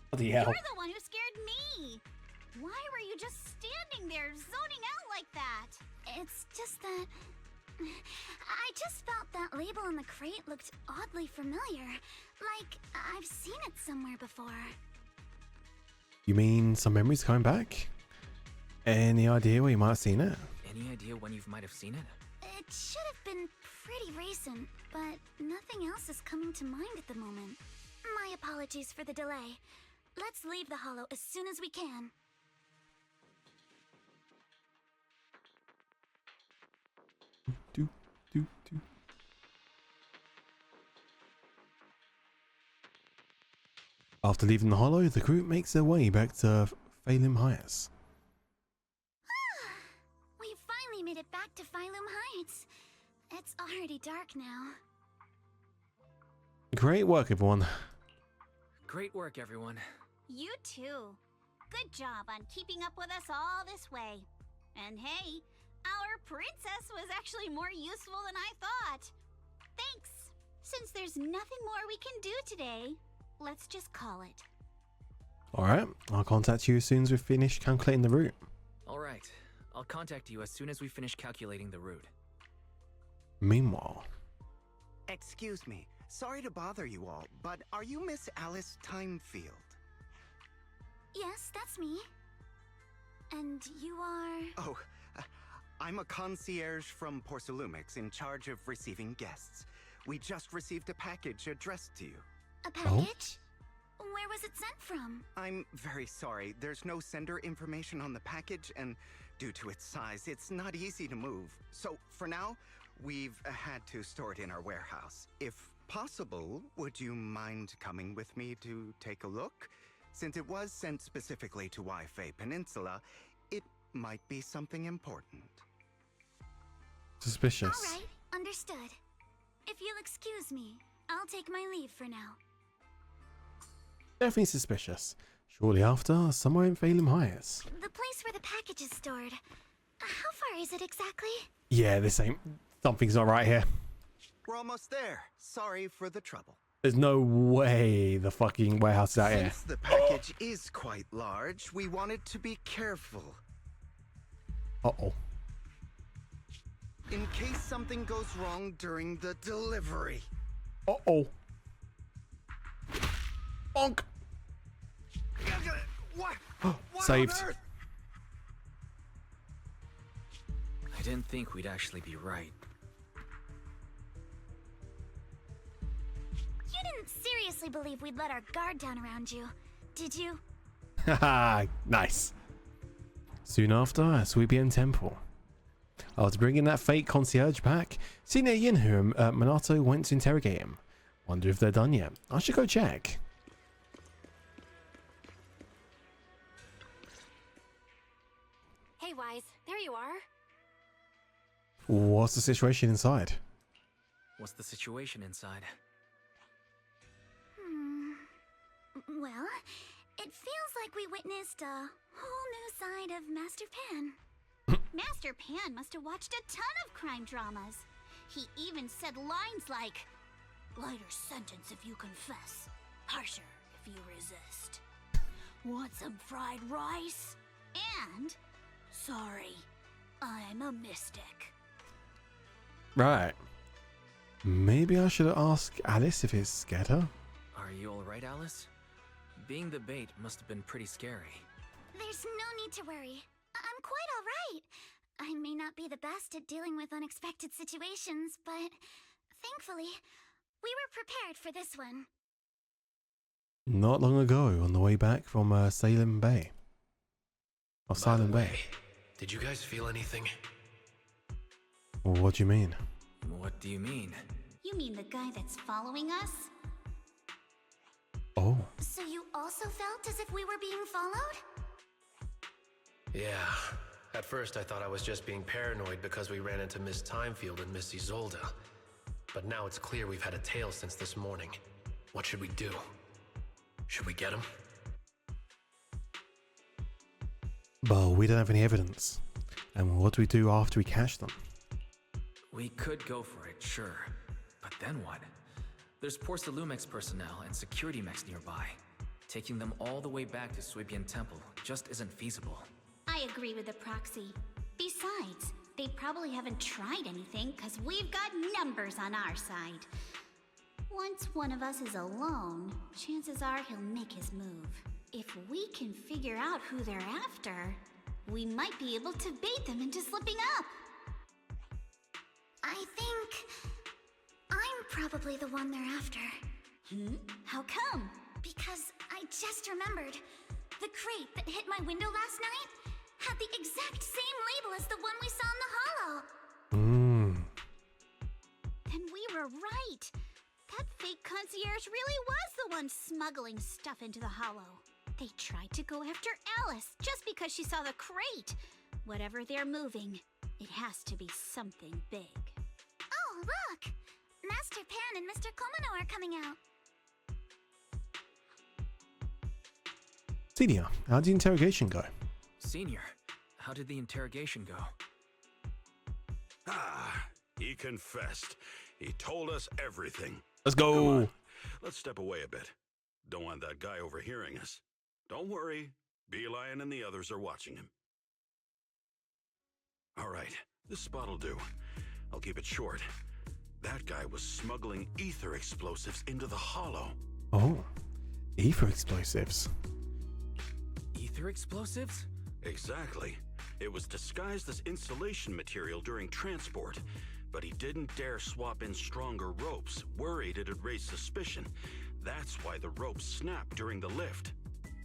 Bloody hell. You're the one who scared me! Why were you just standing there, zoning out like that? It's just that... I just felt that label on the crate looked oddly familiar. Like, I've seen it somewhere before. You mean some memories coming back? Any idea where you might have seen it? Any idea when you might have seen it? It should have been pretty recent, but nothing else is coming to mind at the moment. My apologies for the delay. Let's leave the hollow as soon as we can. After leaving the hollow, the group makes their way back to Phalim Heights. We finally made it back to Phylum Heights. It's already dark now. Great work, everyone. Great work, everyone. You too. Good job on keeping up with us all this way. And hey, our princess was actually more useful than I thought. Thanks. Since there's nothing more we can do today, let's just call it. Alright, I'll contact you as soon as we've finished calculating the route. Alright, I'll contact you as soon as we finish calculating the route. Meanwhile... Excuse me, sorry to bother you all, but are you Miss Alice Timefield? Yes, that's me. And you are... Oh, I'm a concierge from Porcelumix in charge of receiving guests. We just received a package addressed to you. A package? Where was it sent from? I'm very sorry. There's no sender information on the package, and due to its size, it's not easy to move. So, for now, we've had to store it in our warehouse. If possible, would you mind coming with me to take a look? Since it was sent specifically to Wi-Fi Peninsula, it might be something important. Suspicious. All right, understood. If you'll excuse me, I'll take my leave for now. Definitely suspicious. Shortly after, somewhere in Phalim Heights. The place where the package is stored. How far is it exactly? Yeah, this ain't... Something's not right here. We're almost there. Sorry for the trouble. There's no way the fucking warehouse is out here. Since the package is quite large, we wanted to be careful. Uh-oh. In case something goes wrong during the delivery. Uh-oh. Bonk! What? Saved. I didn't think we'd actually be right. You didn't seriously believe we'd let our guard down around you, did you? Haha, nice. Soon after, at Suibian Temple. After bringing that fake concierge back, Senior Yinhu and Minato went to interrogate him. Wonder if they're done yet. I should go check. Hey, Wise, there you are. What's the situation inside? What's the situation inside? Well, it feels like we witnessed a whole new side of Master Pan. Master Pan must have watched a ton of crime dramas. He even said lines like, "Lighter sentence if you confess, harsher if you resist. Want some fried rice? And, sorry, I'm a mystic." Right. Maybe I should ask Alice if it scared her. Are you alright, Alice? Being the bait must have been pretty scary. There's no need to worry. I'm quite alright. I may not be the best at dealing with unexpected situations, but thankfully, we were prepared for this one. Not long ago, on the way back from Salem Bay. Or Silent Bay. Did you guys feel anything? What do you mean? What do you mean? You mean the guy that's following us? Oh. So you also felt as if we were being followed? Yeah. At first I thought I was just being paranoid because we ran into Miss Timefield and Miss Isolda. But now it's clear we've had a tail since this morning. What should we do? Should we get him? But we don't have any evidence. And what do we do after we catch them? We could go for it, sure. But then what? There's Porcelumix personnel and security mechs nearby. Taking them all the way back to Suibian Temple just isn't feasible. I agree with the Proxy. Besides, They probably haven't tried anything, because we've got numbers on our side. Once one of us is alone, chances are he'll make his move. If we can figure out who they're after, we might be able to bait them into slipping up. I think I'm probably the one they're after. How come? Because I just remembered. The crate that hit my window last night had the exact same label as the one we saw in the hollow. Then we were right. That fake concierge really was the one smuggling stuff into the hollow. They tried to go after Alice just because she saw the crate. Whatever they're moving, it has to be something big. Oh, look! Master Pan and Mr. Komano are coming out. Senior, how'd the interrogation go? Senior, how did the interrogation go? Ah, he confessed. He told us everything. Let's go. Come on, let's step away a bit. Don't want that guy overhearing us. Don't worry. Beelion and the others are watching him. All right, this spot'll do. I'll keep it short. That guy was smuggling ether explosives into the hollow. Oh, ether explosives. Ether explosives? Exactly. It was disguised as insulation material during transport, but he didn't dare swap in stronger ropes, worried it'd raise suspicion. That's why the ropes snapped during the lift.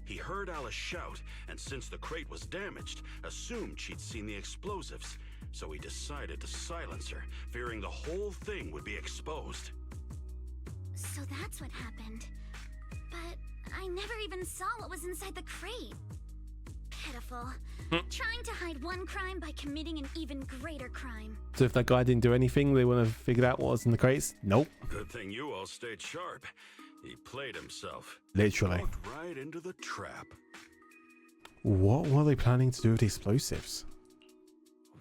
He heard Alice shout, and since the crate was damaged, assumed she'd seen the explosives, so he decided to silence her, fearing the whole thing would be exposed. So that's what happened. But I never even saw what was inside the crate. Pitiful. Trying to hide one crime by committing an even greater crime. So if that guy didn't do anything, they would have figured out what was in the crates? Nope. Good thing you all stayed sharp. He played himself. Literally. Walked right into the trap. What were they planning to do with the explosives?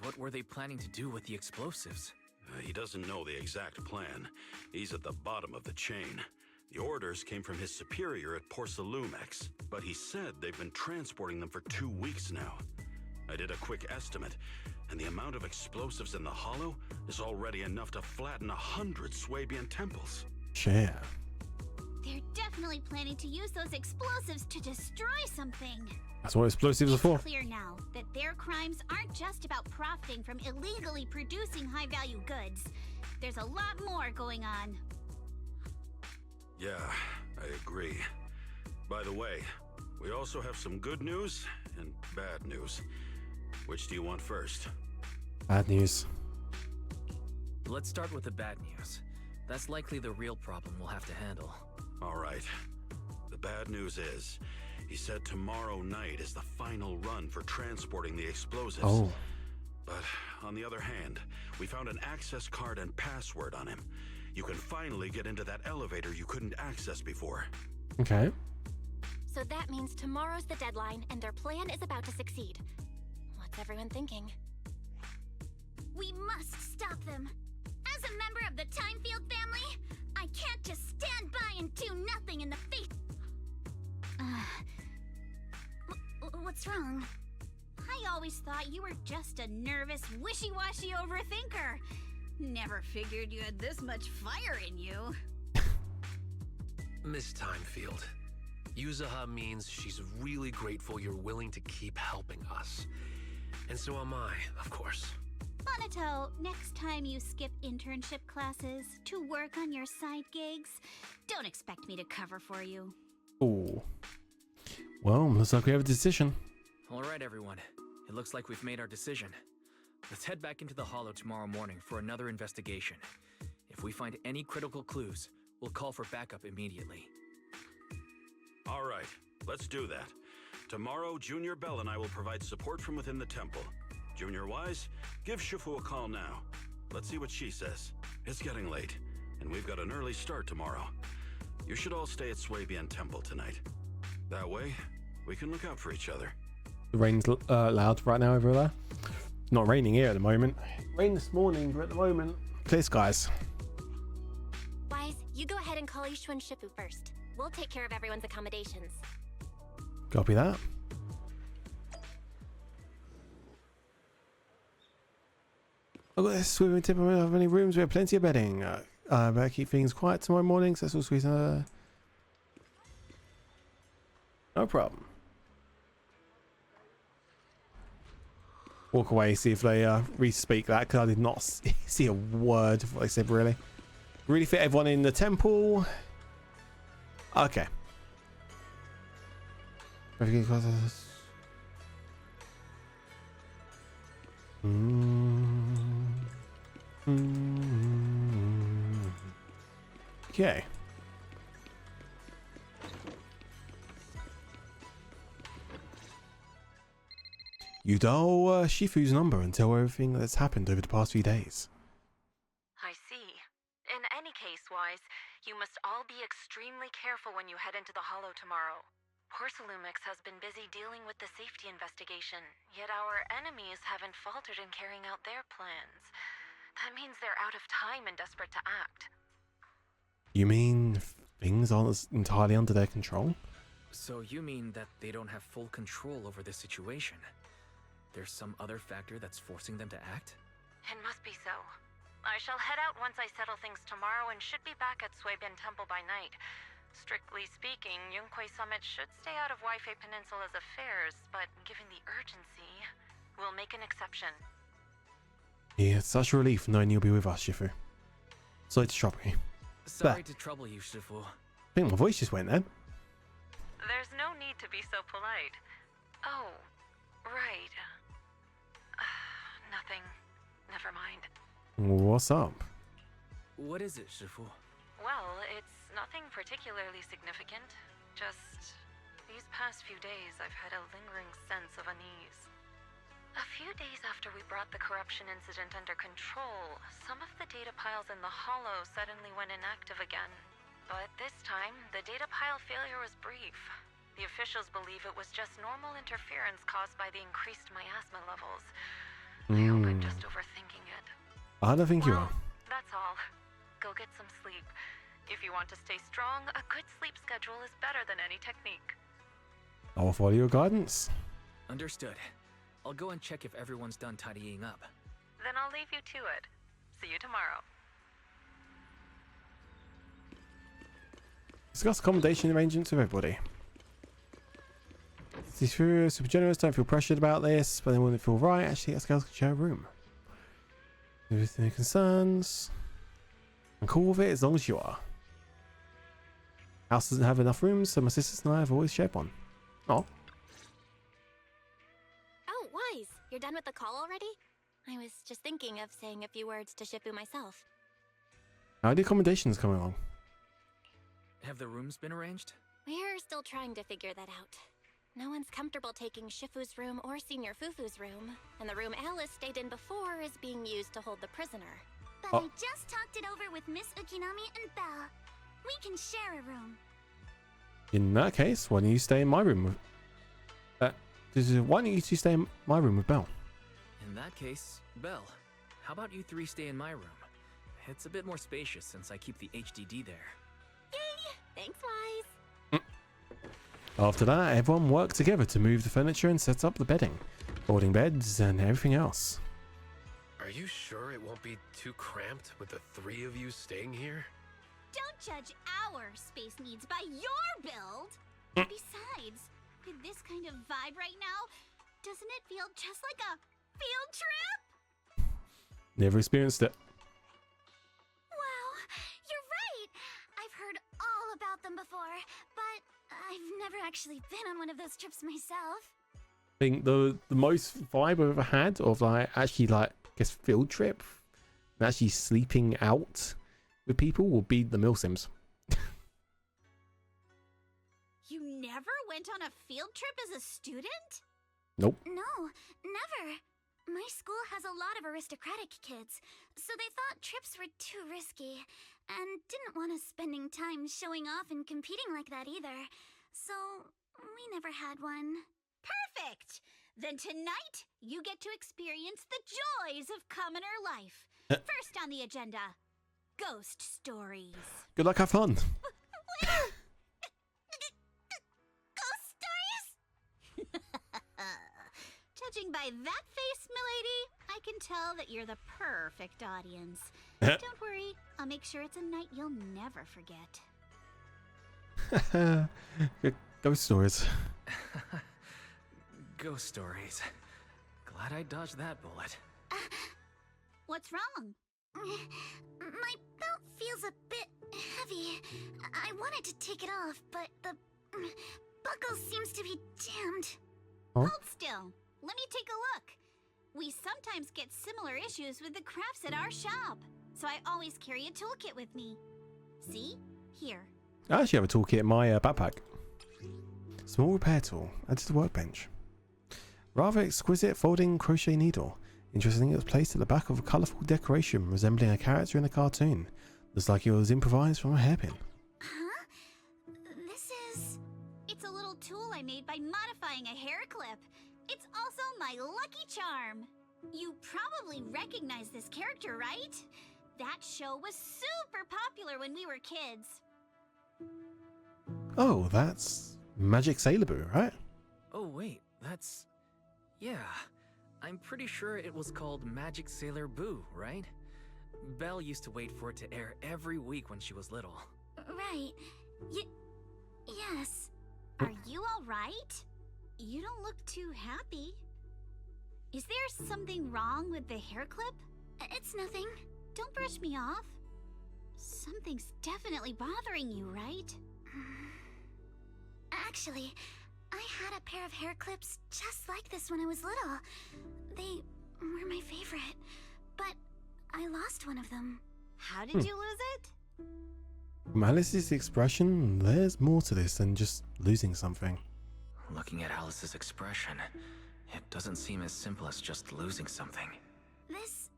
What were they planning to do with the explosives? He doesn't know the exact plan. He's at the bottom of the chain. The orders came from his superior at Porcelumex, but he said they've been transporting them for 2 weeks now. I did a quick estimate, and the amount of explosives in the hollow is already enough to flatten 100 Swabian temples. Share. They're definitely planning to use those explosives to destroy something. That's what explosives are for. It's clear now that their crimes aren't just about profiting from illegally producing high-value goods. There's a lot more going on. Yeah, I agree. By the way, we also have some good news and bad news. Which do you want first? Bad news. Let's start with the bad news. That's likely the real problem we'll have to handle. All right. The bad news is, he said tomorrow night is the final run for transporting the explosives. Oh. But on the other hand, we found an access card and password on him. You can finally get into that elevator you couldn't access before. Okay. So that means tomorrow's the deadline, and their plan is about to succeed. What's everyone thinking? We must stop them. As a member of the Timefield family, I can't just stand by and do nothing in the face. What's wrong? I always thought you were just a nervous, wishy-washy overthinker. Never figured you had this much fire in you. Miss Timefield, Yuzaha means she's really grateful you're willing to keep helping us. And so am I, of course. Monato, next time you skip internship classes to work on your side gigs, don't expect me to cover for you. Ooh. Well, looks like we have a decision. All right, everyone. It looks like we've made our decision. Let's head back into the Hollow tomorrow morning for another investigation. If we find any critical clues, we'll call for backup immediately. All right, let's do that. Tomorrow, Junior Bell and I will provide support from within the temple. Junior Wise, give Shifu a call now. Let's see what she says. It's getting late, and we've got an early start tomorrow. You should all stay at Swabian Temple tonight. That way, we can look out for each other. The rain's loud right now over there. Not raining here at the moment. Rained this morning, but at the moment, clear skies. Wise, you go ahead and call Yushu and Shifu first. We'll take care of everyone's accommodations. Copy that. I've got this swimming tip. I don't have any rooms. We have plenty of bedding. Better keep things quiet tomorrow morning. So that's all sweet. No problem. Walk away, see if they re-speak that, because I did not see a word of what they said, really. Really fit everyone in the temple. Okay. Okay. You dial Shifu's number and tell her everything that's happened over the past few days. I see. In any case, Wise, you must all be extremely careful when you head into the Hollow tomorrow. Porsalumix has been busy dealing with the safety investigation, yet our enemies haven't faltered in carrying out their plans. That means they're out of time and desperate to act. You mean things aren't entirely under their control? So you mean that they don't have full control over this situation? There's some other factor that's forcing them to act? It must be so. I shall head out once I settle things tomorrow and should be back at Suibin Temple by night. Strictly speaking, Yunquei Summit should stay out of Waifei Peninsula's affairs, but given the urgency, we'll make an exception. Yeah, it's such a relief knowing you'll be with us, Shifu. Sorry to trouble you. Sorry to trouble you, Shifu. I think my voice just went then. There's no need to be so polite. Oh, right. Nothing. Never mind. What's up? What is it, Shifu? Well, it's nothing particularly significant. Just these past few days I've had a lingering sense of unease. A few days after we brought the corruption incident under control, some of the data piles in the Hollow suddenly went inactive again. But this time, the data pile failure was brief. The officials believe it was just normal interference caused by the increased miasma levels. I hope I'm just overthinking it. I don't think you are. That's all. Go get some sleep. If you want to stay strong, a good sleep schedule is better than any technique. I'll follow your guidance. Understood. I'll go and check if everyone's done tidying up. Then I'll leave you to it. See you tomorrow. Discuss accommodation arrangements with everybody. These super generous, don't feel pressured about this, but they wouldn't feel right. Actually, us girls can share a room. Everything concerns. I'm cool with it as long as you are. House doesn't have enough rooms, so my sisters and I have always shared one. Oh. Oh, Wise, you're done with the call already? I was just thinking of saying a few words to Shifu myself. How are the accommodations coming along? Have the rooms been arranged? We're still trying to figure that out. No one's comfortable taking Shifu's room or Senior Fufu's room, and the room Alice stayed in before is being used to hold the prisoner. But I just talked it over with Miss Ukinami and Belle. We can share a room. In that case, why don't you stay in my room with... why don't you two stay in my room with Belle? In that case, Belle, how about you three stay in my room? It's a bit more spacious since I keep the HDD there. Yay! Thanks, Wise. After that, everyone worked together to move the furniture and set up the bedding, boarding beds and everything else. Are you sure it won't be too cramped with the three of you staying here? Don't judge our space needs by your build! Besides, with this kind of vibe right now, doesn't it feel just like a field trip? Never experienced it. Wow, you're right! I've heard all about them before, but I've never actually been on one of those trips myself. I think the most vibe I've ever had of I guess field trip and actually sleeping out with people will be the Mill Sims. You never went on a field trip as a student? Nope. No, never. My school has a lot of aristocratic kids, so they thought trips were too risky, and didn't want us spending time showing off and competing like that either. So, we never had one. Perfect! Then tonight, you get to experience the joys of commoner life. First on the agenda, ghost stories. Good luck, have fun. Judging by that face, milady, I can tell that you're the perfect audience. Don't worry, I'll make sure it's a night you'll never forget. Ghost stories. Ghost stories. Glad I dodged that bullet. What's wrong? My belt feels a bit heavy. I wanted to take it off, but the buckle seems to be jammed. Huh? Hold still. Let me take a look. We sometimes get similar issues with the crafts at our shop, so I always carry a toolkit with me. See? Here. I actually have a toolkit in my backpack. Small repair tool. Added to the workbench. Rather exquisite folding crochet needle. Interesting, it was placed at the back of a colourful decoration resembling a character in a cartoon. Looks like it was improvised from a hairpin. Huh? This is... It's a little tool I made by modifying a hair clip. It's also my lucky charm. You probably recognize this character, right? That show was super popular when we were kids. Oh, that's Magic Sailor Boo, right? Oh wait, that's... Yeah, I'm pretty sure it was called Magic Sailor Boo, right? Belle used to wait for it to air every week when she was little. Right. Yes. Are you alright? You don't look too happy. Is there something wrong with the hair clip? It's nothing. Don't brush me off. Something's definitely bothering you, right? Actually, I had a pair of hair clips just like this when I was little. They were my favorite, but I lost one of them. How did you lose it? From Alice's expression, there's more to this than just losing something. Looking at Alice's expression, it doesn't seem as simple as just losing something. This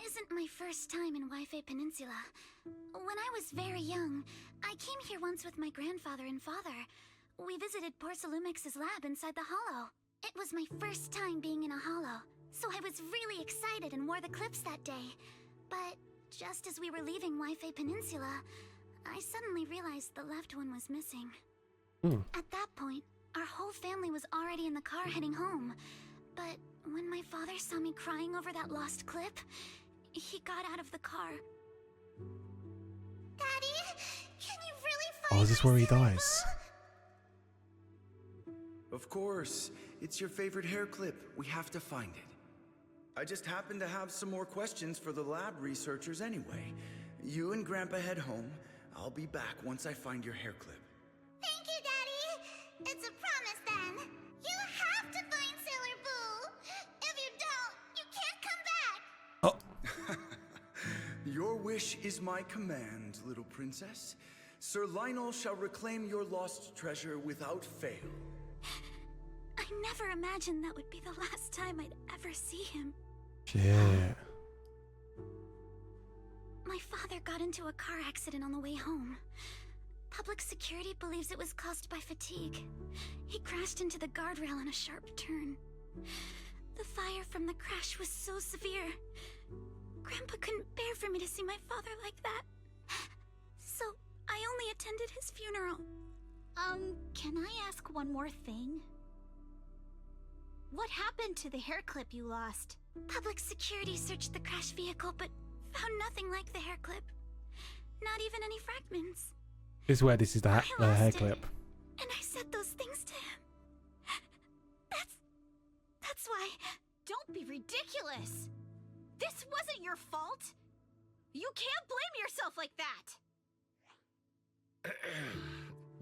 isn't my first time in Wi-Fi Peninsula. When I was very young, I came here once with my grandfather and father. We visited Porcelumex's lab inside the hollow. It was my first time being in a hollow, so I was really excited and wore the clips that day. But just as we were leaving Wi-Fi Peninsula, I suddenly realized the left one was missing. At that point, our whole family was already in the car heading home. But when my father saw me crying over that lost clip, he got out of the car. Daddy, can you really find Oh, is this where he dies? Of course. It's your favorite hair clip. We have to find it. I just happen to have some more questions for the lab researchers anyway. You and Grandpa head home. I'll be back once I find your hair clip. Thank you, Daddy. It's a promise then. You have to find Sailor Boo. If you don't, you can't come back. Your wish is my command, little princess. Sir Lionel shall reclaim your lost treasure without fail. I never imagined that would be the last time I'd ever see him. Shit. My father got into a car accident on the way home. Public security believes it was caused by fatigue. He crashed into the guardrail on a sharp turn. The fire from the crash was so severe. Grandpa couldn't bear for me to see my father like that. So I only attended his funeral. Can I ask one more thing? What happened to the hair clip you lost? Public security searched the crashed vehicle, but found nothing like the hair clip. Not even any fragments. This is where this is the hair clip. And I said those things to him. That's why. Don't be ridiculous. This wasn't your fault. You can't blame yourself like that.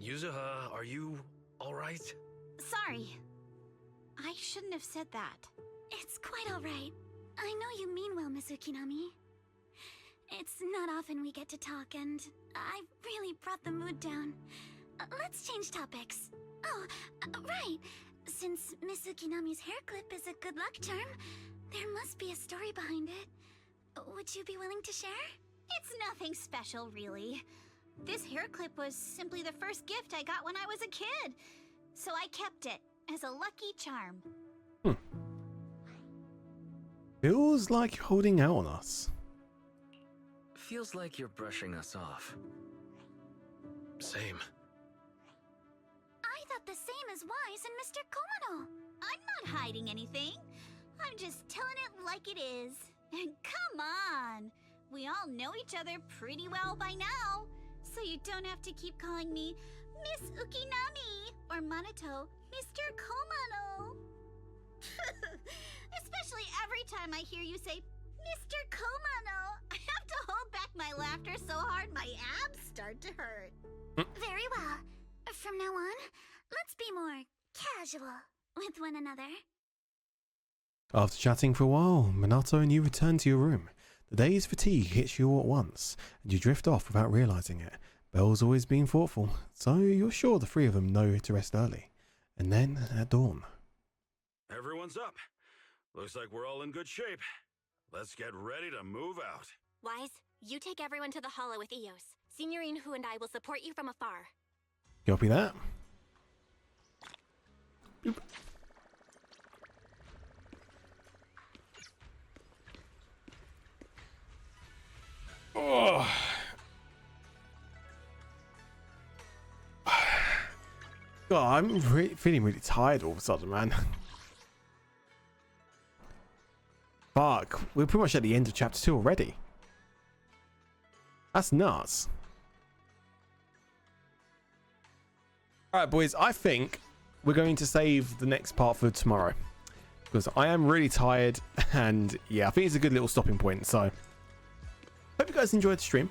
Yuzuha, are you alright? Sorry. I shouldn't have said that. It's quite alright. I know you mean well, Miss Ukinami. It's not often we get to talk, and I really brought the mood down. Let's change topics. Oh, right. Since Miss Ukinami's hair clip is a good luck charm, there must be a story behind it. Would you be willing to share? It's nothing special, really. This hair clip was simply the first gift I got when I was a kid, so I kept it as a lucky charm. Feels like you're holding out on us. Feels like you're brushing us off. Same. I thought the same as Wise and Mr. Komono. I'm not hiding anything. I'm just telling it like it is. And come on! We all know each other pretty well by now, so you don't have to keep calling me Miss Ukinami or Manato Mr. Komano. Especially every time I hear you say Mr. Komano, I have to hold back my laughter so hard my abs start to hurt. Very well. From now on, let's be more casual with one another. After chatting for a while, Minato and you return to your room. The day's fatigue hits you all at once, and you drift off without realizing it. Belle's always been thoughtful, so you're sure the three of them know to rest early. And then, at dawn... Everyone's up. Looks like we're all in good shape. Let's get ready to move out. Wise, you take everyone to the hollow with Eos. Signorine Hu and I will support you from afar. Copy that. Boop. Oh. God, I'm feeling really tired all of a sudden, man. Fuck, we're pretty much at the end of chapter 2 already. That's nuts. Alright, boys, I think we're going to save the next part for tomorrow, because I am really tired, and yeah, I think it's a good little stopping point. So hope you guys enjoyed the stream.